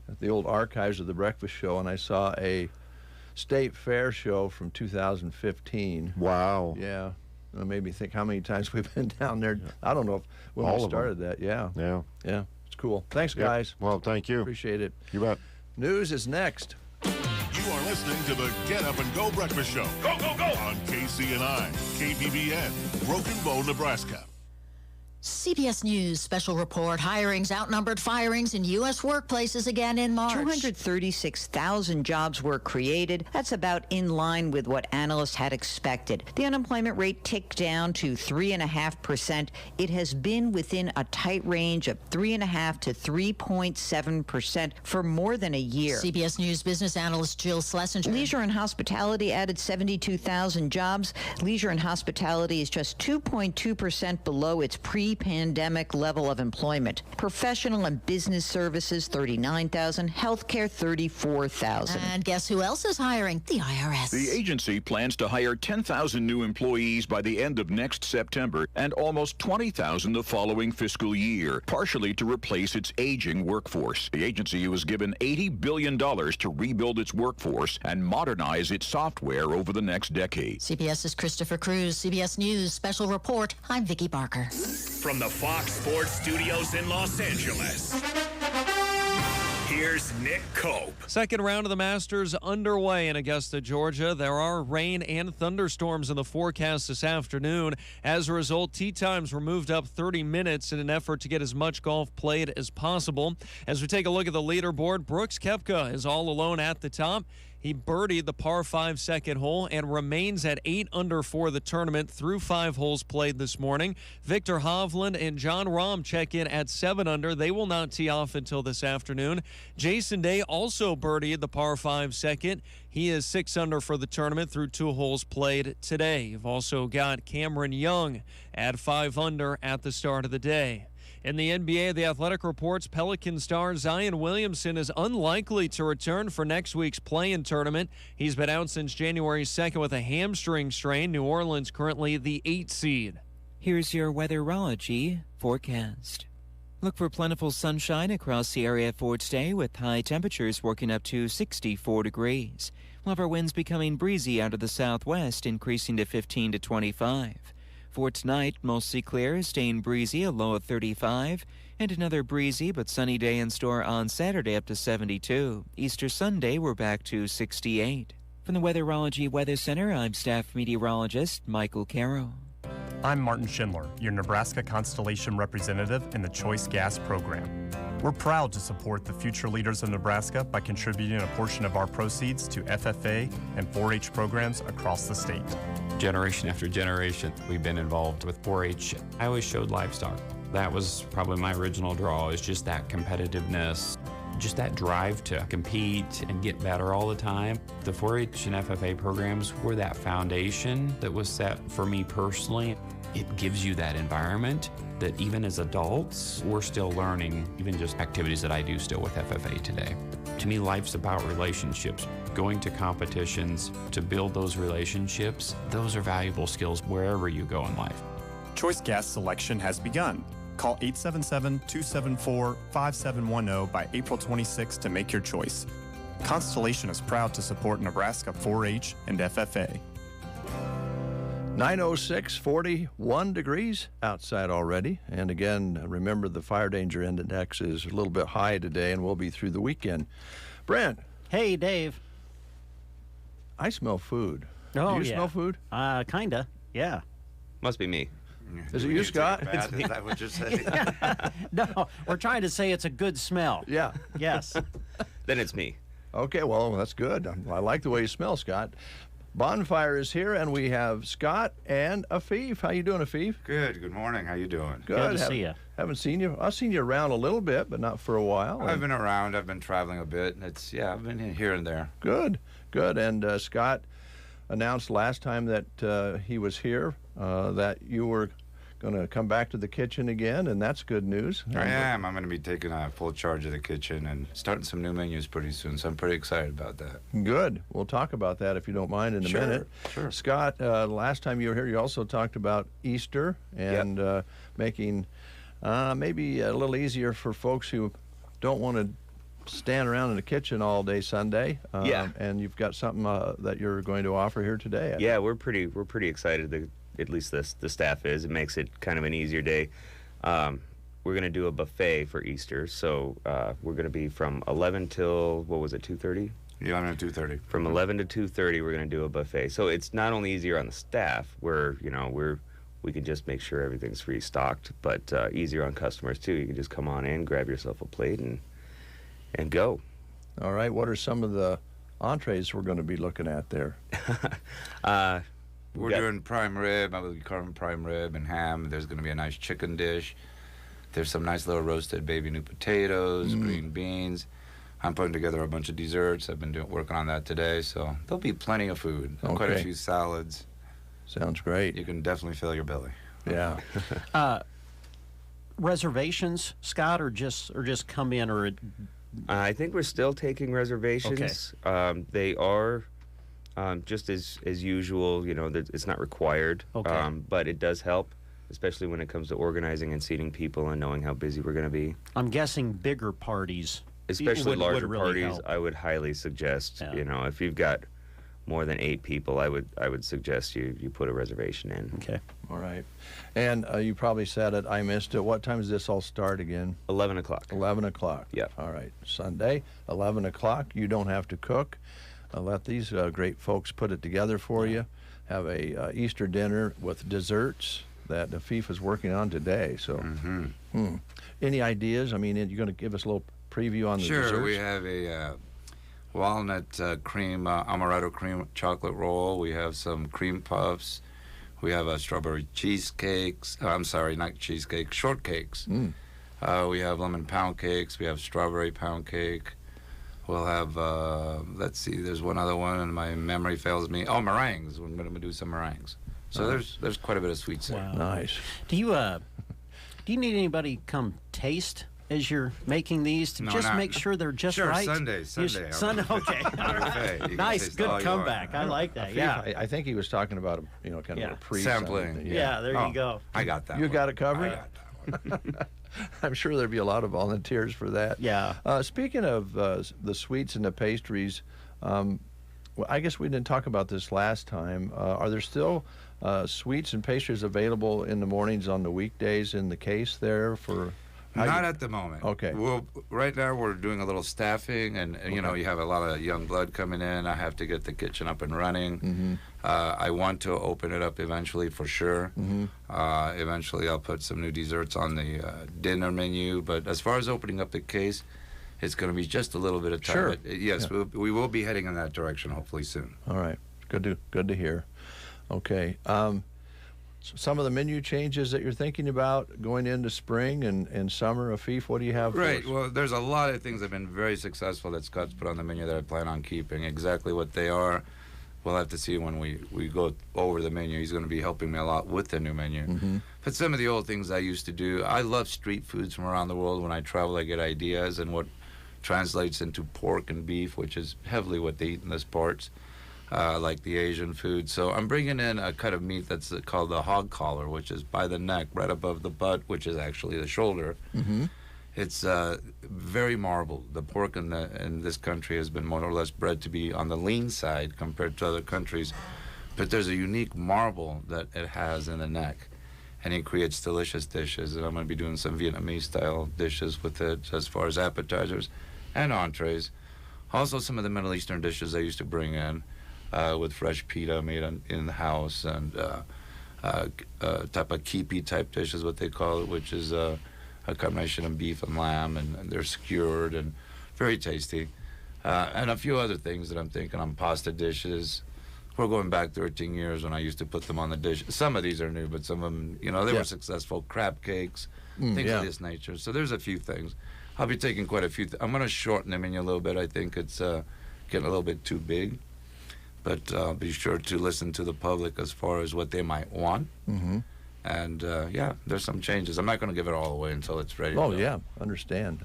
at the old archives of the Breakfast Show, and I saw a State Fair show from 2015. Wow. Yeah. It made me think how many times we've been down there. I don't know if when All we of them. started that. Yeah. Yeah. Yeah. It's cool. Thanks, Yep. guys. Well, thank you. Appreciate it. You bet. News is next. You are listening to the Get Up and Go Breakfast Show. Go, go, go! On KCNI, KPBN, Broken Bow, Nebraska. CBS News special report. Hirings outnumbered firings in U.S. workplaces again in March. 236,000 jobs were created. That's about in line with what analysts had expected. The unemployment rate ticked down to 3.5%. It has been within a tight range of 3.5% to 3.7% for more than a year. CBS News business analyst Jill Schlesinger. Leisure and hospitality added 72,000 jobs. Leisure and hospitality is just 2.2% below its pre-pandemic level of employment. Professional and business services, 39,000. Healthcare, 34,000. And guess who else is hiring? The IRS. The agency plans to hire 10,000 new employees by the end of next September and almost 20,000 the following fiscal year, partially to replace its aging workforce. The agency was given $80 billion to rebuild its workforce and modernize its software over the next decade. CBS's Christopher Cruz, CBS News special report. I'm Vicki Barker. From the Fox Sports Studios in Los Angeles, here's Nick Cope. Second round of the Masters underway in Augusta, Georgia. There are rain and thunderstorms in the forecast this afternoon. As a result, tee times were moved up 30 minutes in an effort to get as much golf played as possible. As we take a look at the leaderboard, Brooks Koepka is all alone at the top. He birdied the par 5 second hole and remains at 8 under for the tournament through 5 holes played this morning. Victor Hovland and Jon Rahm check in at 7 under. They will not tee off until this afternoon. Jason Day also birdied the par 5 second. He is 6 under for the tournament through 2 holes played today. You've also got Cameron Young at 5 under at the start of the day. In the NBA, The Athletic reports Pelican star Zion Williamson is unlikely to return for next week's play-in tournament. He's been out since January 2nd with a hamstring strain. New Orleans currently the 8th seed. Here's your weatherology forecast. Look for plentiful sunshine across the area for today, with high temperatures working up to 64 degrees. We'll have our winds becoming breezy out of the southwest, increasing to 15 to 25. For tonight, mostly clear, staying breezy, a low of 35, and another breezy but sunny day in store on Saturday up to 72. Easter Sunday, we're back to 68. From the Weatherology Weather Center, I'm staff meteorologist Michael Caro. I'm Martin Schindler, your Nebraska Constellation representative in the Choice Gas program. We're proud to support the future leaders of Nebraska by contributing a portion of our proceeds to FFA and 4-H programs across the state. Generation after generation, we've been involved with 4-H. I always showed livestock. That was probably my original draw, is just that competitiveness, just that drive to compete and get better all the time. The 4-H and FFA programs were that foundation that was set for me personally. It gives you that environment that even as adults, we're still learning, even just activities that I do still with FFA today. To me, life's about relationships. Going to competitions to build those relationships, those are valuable skills wherever you go in life. Choice Gas selection has begun. Call 877-274-5710 by April 26 to make your choice. Constellation is proud to support Nebraska 4-H and FFA. 906, 41 degrees outside already. And again, remember the fire danger index is a little bit high today and will be through the weekend. Brent. Hey, Dave. I smell food. Oh, Do you smell food? Kinda, yeah. Must be me. Is it you, Scott? Is that what you're saying? No, we're trying to say it's a good smell. Yeah. Yes. Then it's me. Okay, well, that's good. I like the way you smell, Scott. Bonfire is here, and we have Scott and Afif. How you doing, Afif? Good. Good morning. How you doing? Good to see you. Haven't seen you. I've seen you around a little bit, but not for a while. I've been around. I've been traveling a bit. I've been here and there. Good. And Scott announced last time that he was here that you were going to come back to the kitchen again, and that's good news. I am. I'm going to be taking full charge of the kitchen and starting some new menus pretty soon, so I'm pretty excited about that. Good. We'll talk about that if you don't mind in a minute. Sure. Scott, last time you were here, you also talked about Easter and making maybe a little easier for folks who don't want to stand around in the kitchen all day Sunday. And you've got something that you're going to offer here today. Yeah, we're pretty excited. At least the staff is. It makes it kind of an easier day. We're going to do a buffet for Easter, so we're going to be from 11 till, 2:30? 11 to 2:30. From 11 to 2:30, we're going to do a buffet. So it's not only easier on the staff, where we can just make sure everything's restocked, but easier on customers too. You can just come on in, grab yourself a plate, and go. All right. What are some of the entrees we're going to be looking at there? We're doing prime rib. I will be carving prime rib and ham. There's going to be a nice chicken dish. There's some nice little roasted baby new potatoes, green beans. I'm putting together a bunch of desserts. I've been working on that today, so there'll be plenty of food. Okay. Quite a few salads. Sounds great. You can definitely fill your belly. Yeah. Reservations, Scott, or just come in, or I think we're still taking reservations. Okay. They are just as usual. It's not required. Okay. But it does help, especially when it comes to organizing and seating people and knowing how busy we're going to be. I'm guessing bigger parties, especially larger would really parties, help. I would highly suggest. Yeah. If you've got more than 8 people, I would suggest you put a reservation in. Okay. All right. And you probably said it. I missed it. What time does this all start again? 11 o'clock. 11 o'clock. Yeah. All right. Sunday, 11 o'clock. You don't have to cook. Let these great folks put it together for you. Have a Easter dinner with desserts that Afif is working on today. So, any ideas? I mean, you're going to give us a little preview on the desserts? Sure. We have a walnut cream, amaretto cream chocolate roll. We have some cream puffs. We have strawberry cheesecakes. I'm sorry, not cheesecake, shortcakes. We have lemon pound cakes. We have strawberry pound cake. We'll have, let's see, there's one other one, and my memory fails me. Oh, meringues. We're going to do some meringues. So there's quite a bit of sweets there. Wow. Nice. Do you need anybody come taste as you're making these to make sure they're just right? Sunday. Sunday, okay. Nice, good comeback. I like that. Yeah. I think he was talking about kind of a pre-sampling. Yeah, there you go. I got that. You one. got it covered? I got that one. I'm sure there'd be a lot of volunteers for that. Yeah. Speaking of the sweets and the pastries, I guess we didn't talk about this last time. Are there still sweets and pastries available in the mornings on the weekdays in the case there for? Not at the moment. Okay. Well, right now we're doing a little staffing, and you have a lot of young blood coming in. I have to get the kitchen up and running. I want to open it up eventually for sure. Eventually I'll put some new desserts on the dinner menu, but as far as opening up the case, it's going to be just a little bit of time. Sure. But, yes, we will be heading in that direction hopefully soon. All right. Good to hear. Okay. Some of the menu changes that you're thinking about going into spring and summer, Afif, what do you have for Right. us? Well, there's a lot of things that have been very successful that Scott's put on the menu that I plan on keeping. Exactly what they are, we'll have to see when we go over the menu. He's going to be helping me a lot with the new menu. But some of the old things I used to do, I love street foods from around the world. When I travel, I get ideas, and what translates into pork and beef, which is heavily what they eat in those parts. Like the Asian food. So I'm bringing in a cut of meat that's called the hog collar, which is by the neck, right above the butt, which is actually the shoulder. It's very marbled. The pork in this country has been more or less bred to be on the lean side compared to other countries. but there's a unique marble that it has in the neck, and it creates delicious dishes. And I'm going to be doing some Vietnamese style dishes with it, as far as appetizers and entrees. Also, some of the Middle Eastern dishes I used to bring in with fresh pita made in the house, and type of kipi type dish is what they call it, which is a combination of beef and lamb, and they're skewered and very tasty. And a few other things that I'm thinking on pasta dishes. We're going back 13 years when I used to put them on the dish. Some of these are new, but some of them, you know, they were successful. Crab cakes, things of this nature. So there's a few things. I'll be taking quite a few. I'm going to shorten the menu a little bit. I think it's getting a little bit too big. But be sure to listen to the public as far as what they might want. And yeah, there's some changes. I'm not going to give it all away until it's ready. Oh, yeah. Understand.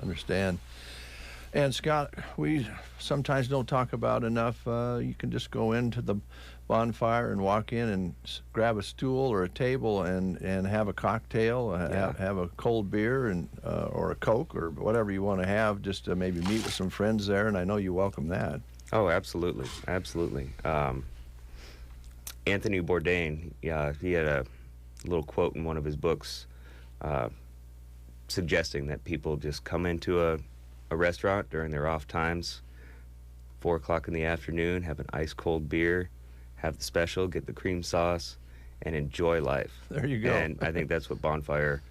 And Scott, we sometimes don't talk about enough. You can just go into the bonfire and walk in and grab a stool or a table and have a cocktail, have a cold beer and or a Coke or whatever you want to have, just to maybe meet with some friends there. And I know you welcome that. Oh, absolutely. Anthony Bourdain, he had a little quote in one of his books suggesting that people just come into a restaurant during their off times, 4 o'clock in the afternoon, have an ice cold beer, have the special, get the cream sauce, and enjoy life. There you go. And I think that's what Bonfire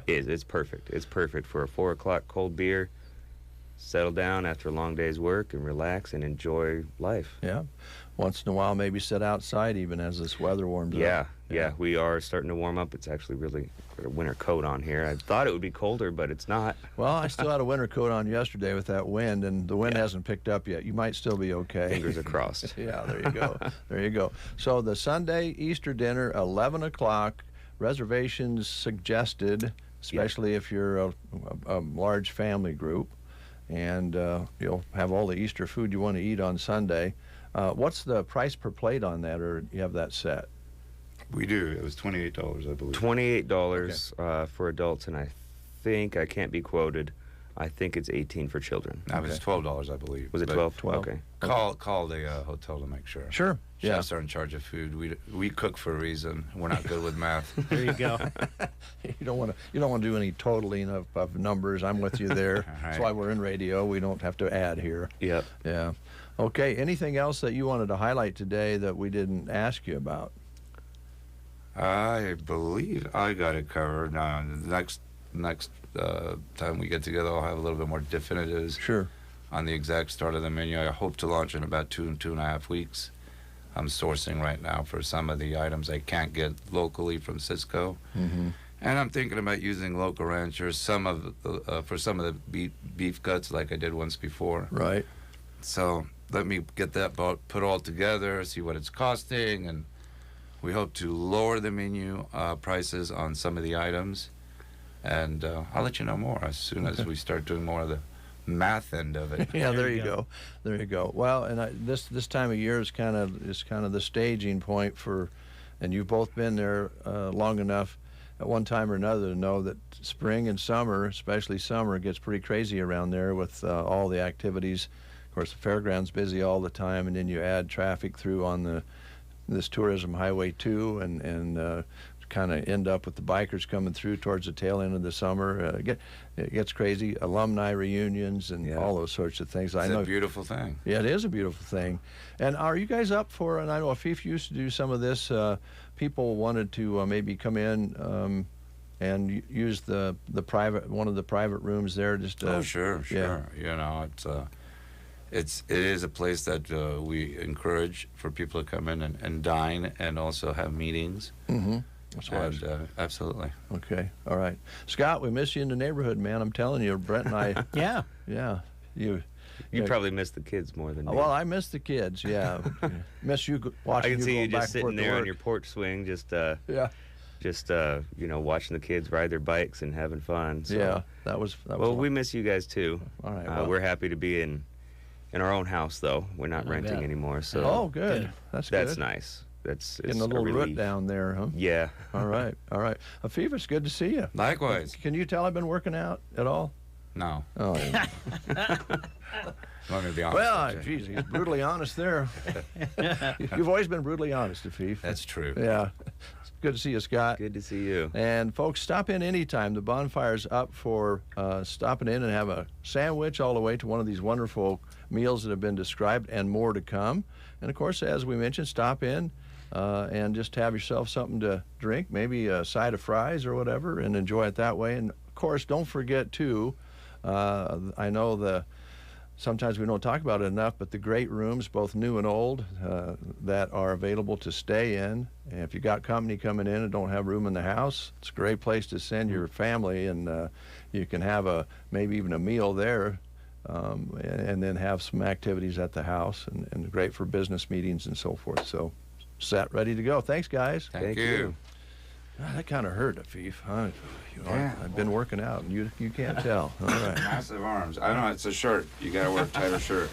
is. It's perfect. It's perfect for a 4 o'clock cold beer, settle down after a long day's work and relax and enjoy life. Yeah. Once in a while, maybe sit outside even as this weather warms up. Yeah, we are starting to warm up. It's actually really got a winter coat on here. I thought it would be colder, but it's not. Well, I still had a winter coat on yesterday with that wind, and the wind hasn't picked up yet. You might still be okay. Fingers are crossed. Yeah, there you go. There you go. So the Sunday Easter dinner, 11 o'clock, reservations suggested, especially if you're a large family group, and you'll have all the Easter food you want to eat on Sunday. What's the price per plate on that, or you have that set? We do. It was $28, I believe. $28 for adults, and I can't be quoted, I think it's 18 for children. No, it's $12, I believe. Was it 12? 12. Okay. Call the hotel to make sure. Sure. Chefs are in charge of food. We cook for a reason. We're not good with math. There you go. You don't want to do any totaling of numbers. I'm with you there. That's why we're in radio. We don't have to add here. Yep. Yeah. Okay. Anything else that you wanted to highlight today that we didn't ask you about? I believe I got it covered. Next time we get together, I'll have a little bit more definitives. Sure. On the exact start of the menu. I hope to launch in about 2.5 weeks. I'm sourcing right now for some of the items I can't get locally from Cisco. And I'm thinking about using local ranchers, for some of the beef cuts like I did once before. Right. So let me get that put all together, see what it's costing, and we hope to lower the menu prices on some of the items. And I'll let you know more as soon as we start doing more of the math end of it. Yeah, there you go. There you go. Well, and this time of year is kind of the staging point for, and you've both been there long enough at one time or another to know that spring and summer, especially summer, gets pretty crazy around there with all the activities. Of course, the fairground's busy all the time, and then you add traffic through on this tourism highway too, and kind of end up with the bikers coming through towards the tail end of the summer. It gets crazy. Alumni reunions and all those sorts of things. It's a beautiful thing. Yeah, it is a beautiful thing. And are you guys up for, and I know Afif used to do some of this, people wanted to maybe come in and use one of the private rooms there just to... Oh, sure. You know, it is a place that we encourage for people to come in and dine and also have meetings. Absolutely. Okay. All right. Scott, we miss you in the neighborhood, man. I'm telling you, Brent and I. Yeah. You probably miss the kids more than me. Well, I miss the kids, yeah. Miss you watching. I can see you just sitting there on your porch swing, just watching the kids ride their bikes and having fun. So. Yeah, that was well, we miss you guys too. All right. We're happy to be in our own house, though. We're not renting anymore. So good. That's nice. It's in the little root down there, huh? Yeah. All right. Afif, it's good to see you. Likewise. Can you tell I've been working out at all? No. Oh. You want me to be honest? Well, don't you? geez, he's brutally honest there. You've always been brutally honest, Afif. That's true. Yeah. Good to see you, Scott. Good to see you. And folks, stop in anytime. The bonfire's up for stopping in and have a sandwich all the way to one of these wonderful meals that have been described and more to come. And of course, as we mentioned, stop in and just have yourself something to drink, maybe a side of fries or whatever, and enjoy it that way. And of course, don't forget too, I know sometimes we don't talk about it enough, but the great rooms, both new and old, that are available to stay in. And if you got company coming in and don't have room in the house, it's a great place to send your family, and you can have maybe even a meal there, and then have some activities at the house, and great for business meetings and so forth. So, set, ready to go. Thanks, guys. Thank you. God, that kind of hurt, Afif. Huh? Yeah. I've been working out, and you can't tell. All right. Massive arms. I know, it's a shirt. You got to wear a tighter shirt.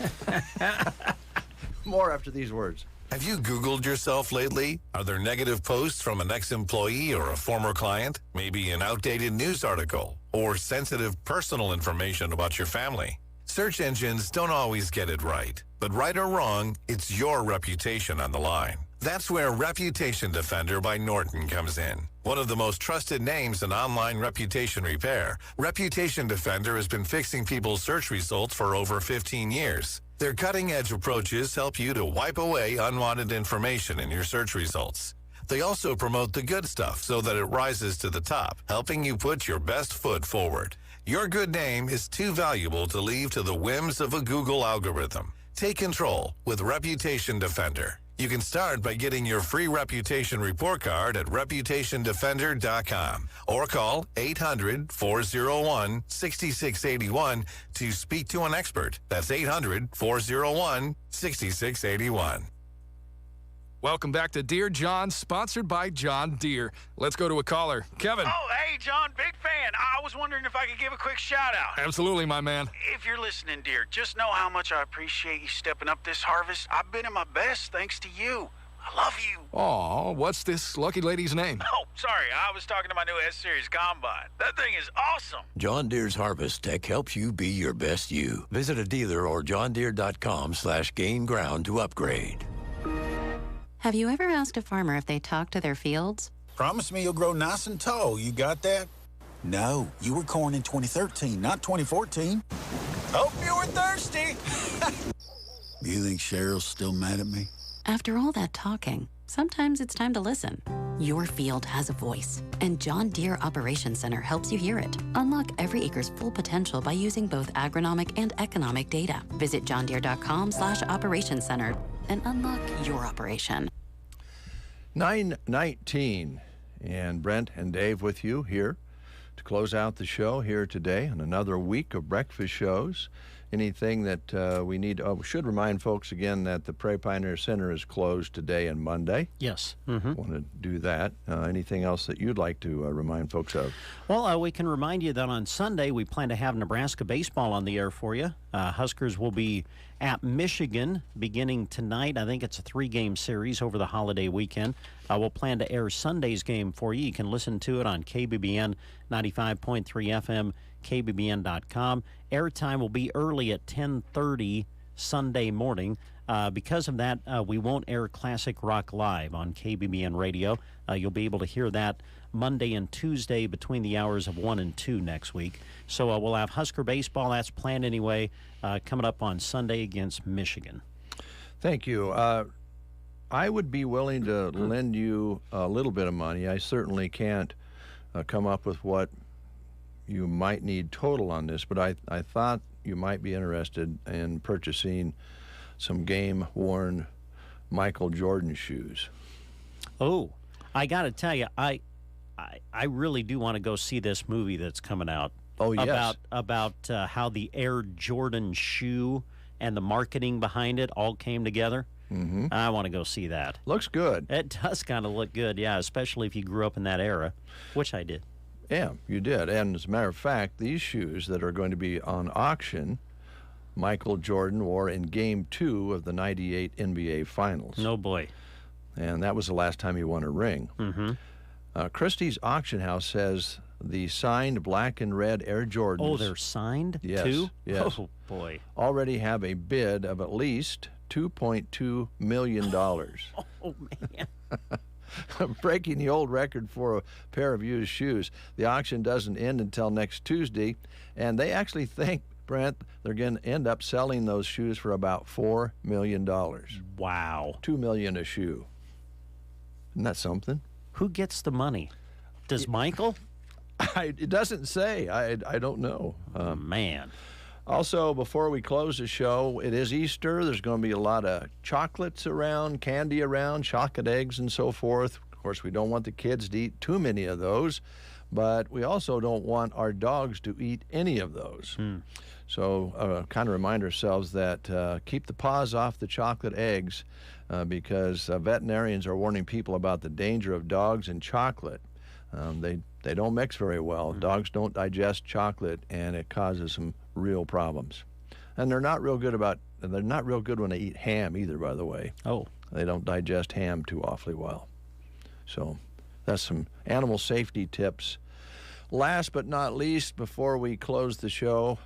More after these words. Have you Googled yourself lately? Are there negative posts from an ex-employee or a former client? Maybe an outdated news article or sensitive personal information about your family? Search engines don't always get it right, but right or wrong, it's your reputation on the line. That's where Reputation Defender by Norton comes in. One of the most trusted names in online reputation repair, Reputation Defender has been fixing people's search results for over 15 years. Their cutting-edge approaches help you to wipe away unwanted information in your search results. They also promote the good stuff so that it rises to the top, helping you put your best foot forward. Your good name is too valuable to leave to the whims of a Google algorithm. Take control with Reputation Defender. You can start by getting your free reputation report card at reputationdefender.com or call 800-401-6681 to speak to an expert. That's 800-401-6681. Welcome back to Dear John, sponsored by John Deere. Let's go to a caller. Kevin. Oh, hey, John, big fan. I was wondering if I could give a quick shout-out. Absolutely, my man. If you're listening, dear, just know how much I appreciate you stepping up this harvest. I've been at my best thanks to you. I love you. Aw, what's this lucky lady's name? Oh, sorry, I was talking to my new S-Series Combine. That thing is awesome. John Deere's Harvest Tech helps you be your best you. Visit a dealer or johndeere.com/gain ground to upgrade. Have you ever asked a farmer if they talk to their fields? Promise me you'll grow nice and tall. You got that? No, you were corn in 2013, not 2014. Hope you were thirsty. You think Cheryl's still mad at me? After all that talking, sometimes it's time to listen. Your field has a voice, and John Deere Operations Center helps you hear it. Unlock every acre's full potential by using both agronomic and economic data. Visit johndeere.com/operations center and unlock your operation. 9:19, and Brent and Dave with you here to close out the show here today on another week of breakfast shows. Anything that we need, we should remind folks again that the Prairie Pioneer Center is closed today and Monday. Yes. Want to do that. Anything else that you'd like to remind folks of? Well, we can remind you that on Sunday we plan to have Nebraska baseball on the air for you. Huskers will be at Michigan beginning tonight. I think it's a 3-game series over the holiday weekend. We'll plan to air Sunday's game for you. You can listen to it on KBBN 95.3 FM, KBBN.com. Airtime will be early at 10:30 Sunday morning. Because of that, we won't air Classic Rock Live on KBBN Radio. You'll be able to hear that Monday and Tuesday between the hours of 1 and 2 next week. So we'll have Husker baseball, that's planned anyway, coming up on Sunday against Michigan. Thank you. I would be willing to lend you a little bit of money. I certainly can't come up with what you might need total on this, but I thought you might be interested in purchasing some game-worn Michael Jordan shoes. Oh, I got to tell you, I really do want to go see this movie that's coming out. Oh, yes. About how the Air Jordan shoe and the marketing behind it all came together. Mm-hmm. I want to go see that. Looks good. It does kind of look good, yeah, especially if you grew up in that era, which I did. Yeah, you did. And as a matter of fact, these shoes that are going to be on auction, Michael Jordan wore in Game 2 of the '98 NBA Finals. No boy. And that was the last time he won a ring. Mm-hmm. Christie's Auction House says the signed black and red Air Jordans. Oh, they're signed Yes, too? yes. Oh, boy. Already have a bid of at least $2.2 million. Oh, man. Breaking the old record for a pair of used shoes. The auction doesn't end until next Tuesday, and they actually think, Brent, they're going to end up selling those shoes for about $4 million. Wow. $2 million a shoe. Isn't that something? Who gets the money? Does Michael? It doesn't say. I don't know. Man. Also, before we close the show, it is Easter. There's going to be a lot of chocolates around, candy around, chocolate eggs and so forth. Of course, we don't want the kids to eat too many of those, but we also don't want our dogs to eat any of those. So kind of remind ourselves that keep the paws off the chocolate eggs because veterinarians are warning people about the danger of dogs and chocolate. They don't mix very well. Dogs don't digest chocolate, and it causes some real problems. And they're not real good when they eat ham either, by the way. Oh. They don't digest ham too awfully well. So that's some animal safety tips. Last but not least, before we close the show,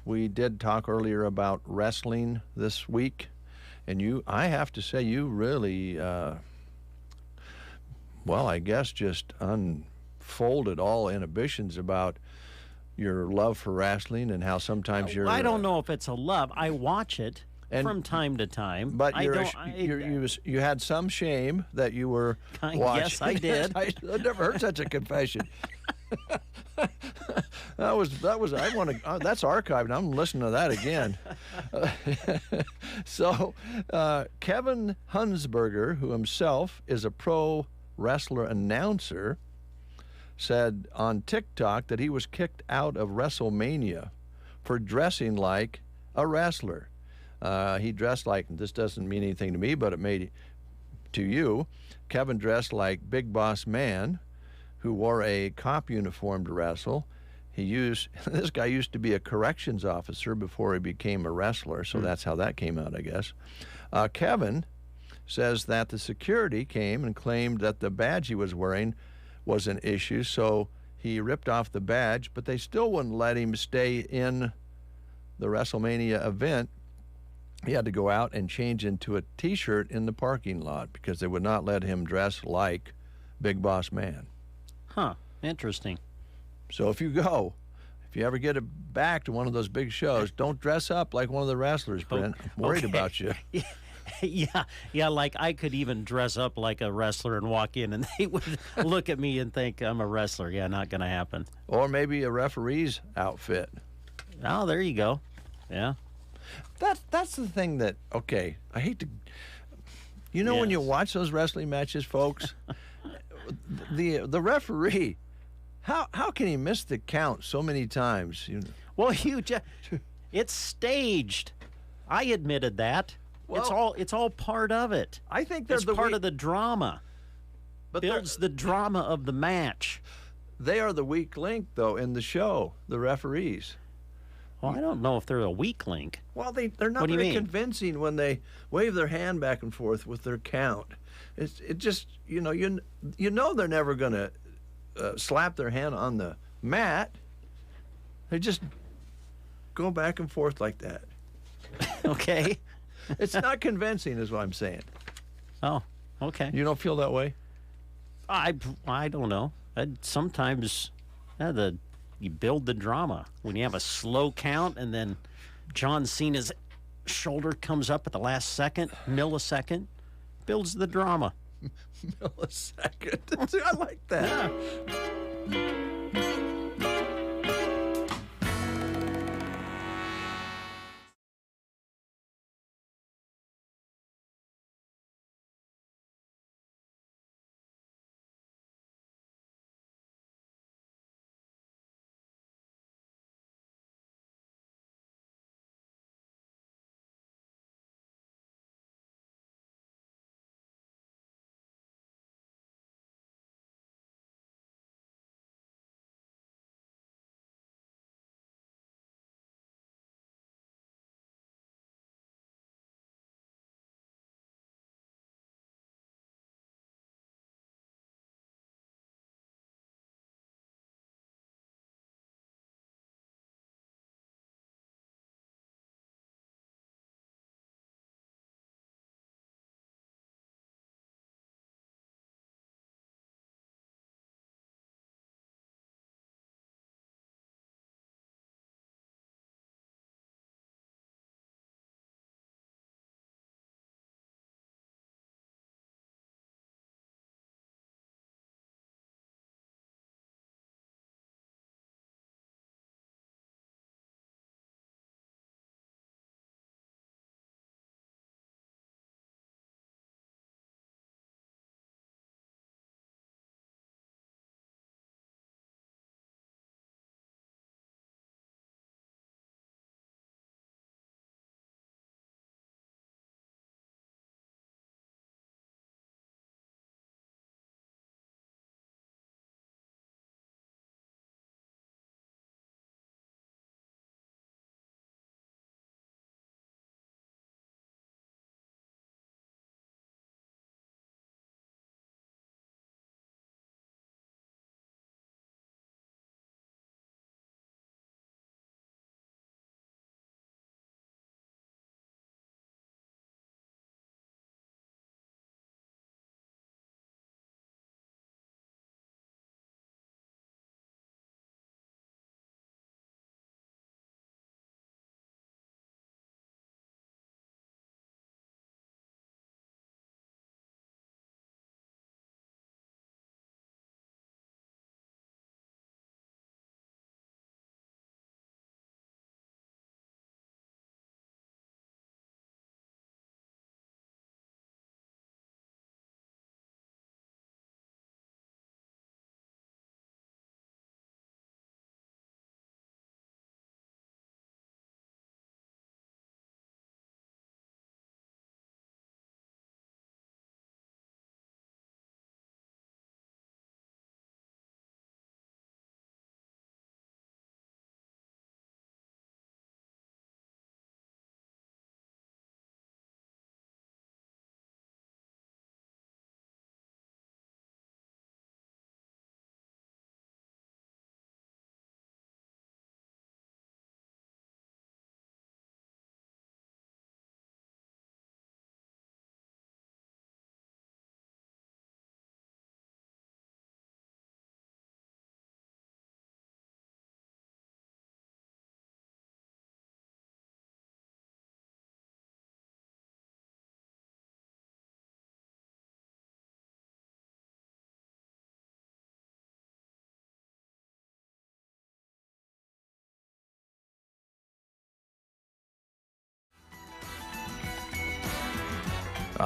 we did talk earlier about wrestling this week. And I have to say, you really, I guess just unfolded all inhibitions about your love for wrestling and how sometimes you're... I don't know if it's a love. I watch it from time to time. But you had some shame that you were watching. Yes, I did. I've never heard such a confession. That's archived. I'm listening to that again. Kevin Hunsberger, who himself is a pro wrestler announcer, said on TikTok that he was kicked out of WrestleMania for dressing like a wrestler. He dressed like, this doesn't mean anything to me, but it made to you. Kevin dressed like Big Boss Man, who wore a cop uniform to wrestle. This guy used to be a corrections officer before he became a wrestler, so that's how that came out, I guess. Kevin says that the security came and claimed that the badge he was wearing was an issue, so he ripped off the badge, but they still wouldn't let him stay in the WrestleMania event. He had to go out and change into a T-shirt in the parking lot because they would not let him dress like Big Boss Man. Huh, interesting. So if you ever get it back to one of those big shows, don't dress up like one of the wrestlers, Brent. I'm worried about you. Yeah, like I could even dress up like a wrestler and walk in and they would look at me and think I'm a wrestler. Yeah, not going to happen. Or maybe a referee's outfit. Oh, there you go. Yeah. That's the thing that, okay, I hate to, when you watch those wrestling matches, folks, the referee, how can he miss the count so many times? Well, it's staged. I admitted that. Well, it's all part of it. I think it's part of the drama. But builds the drama of the match. They are the weak link, though, in the show. The referees. Well, I don't know if they're a weak link. Well, they're not very convincing when they wave their hand back and forth with their count. It just you know they're never going to slap their hand on the mat. They just go back and forth like that. Okay. It's not convincing, is what I'm saying. Oh, okay. You don't feel that way? I don't know. Sometimes you build the drama when you have a slow count and then John Cena's shoulder comes up at the last millisecond, builds the drama. Millisecond. I like that. Yeah.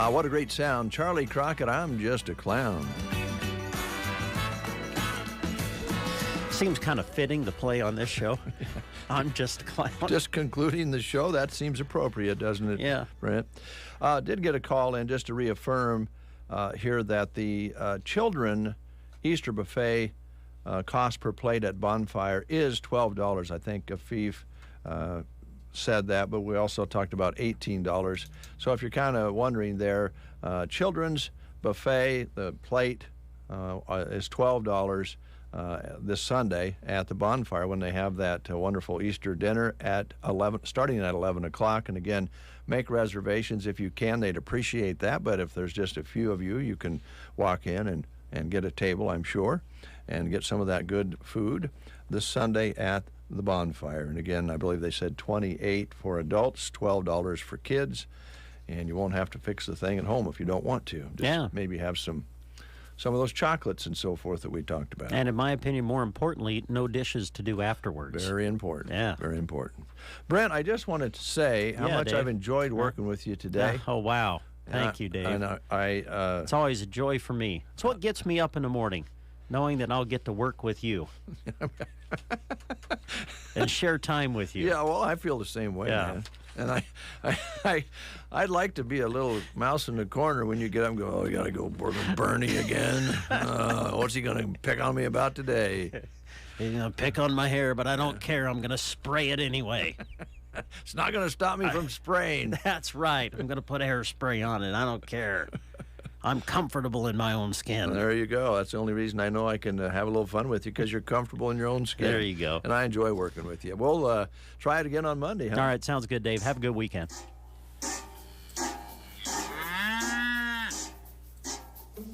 What a great sound. Charlie Crockett, I'm Just a Clown. Seems kind of fitting to play on this show. I'm Just a Clown. Just concluding the show, that seems appropriate, doesn't it? Yeah. Brent? Did get a call in just to reaffirm here that the children Easter buffet cost per plate at Bonfire is $12. I think Afif said that, but we also talked about $18. So if you're kind of wondering there, children's buffet, the plate is $12 this Sunday at the Bonfire when they have that wonderful Easter dinner at 11, starting at 11 o'clock. And again, make reservations if you can. They'd appreciate that. But if there's just a few of you, you can walk in and get a table, I'm sure, and get some of that good food this Sunday at the Bonfire. And again, I believe they said $28 for adults, $12 for kids, and you won't have to fix the thing at home if you don't want to. Just maybe have some of those chocolates and so forth that we talked about. And in my opinion, more importantly, no dishes to do afterwards. Very important. Yeah. Very important. Brent, I just wanted to say how much Dave. I've enjoyed working with you today. Oh, wow. Thank you, Dave. And it's always a joy for me. It's what gets me up in the morning, knowing that I'll get to work with you and share time with you. Yeah, well, I feel the same way, man. And I'd like to be a little mouse in the corner when you get up and go, oh, you got to go work with Bernie again. What's he going to pick on me about today? He's going to pick on my hair, but I don't care. I'm going to spray it anyway. It's not going to stop me from spraying. That's right. I'm going to put hairspray on it. I don't care. I'm comfortable in my own skin. There you go. That's the only reason I know I can have a little fun with you, because you're comfortable in your own skin. There you go. And I enjoy working with you. We'll try it again on Monday, huh? All right. Sounds good, Dave. Have a good weekend.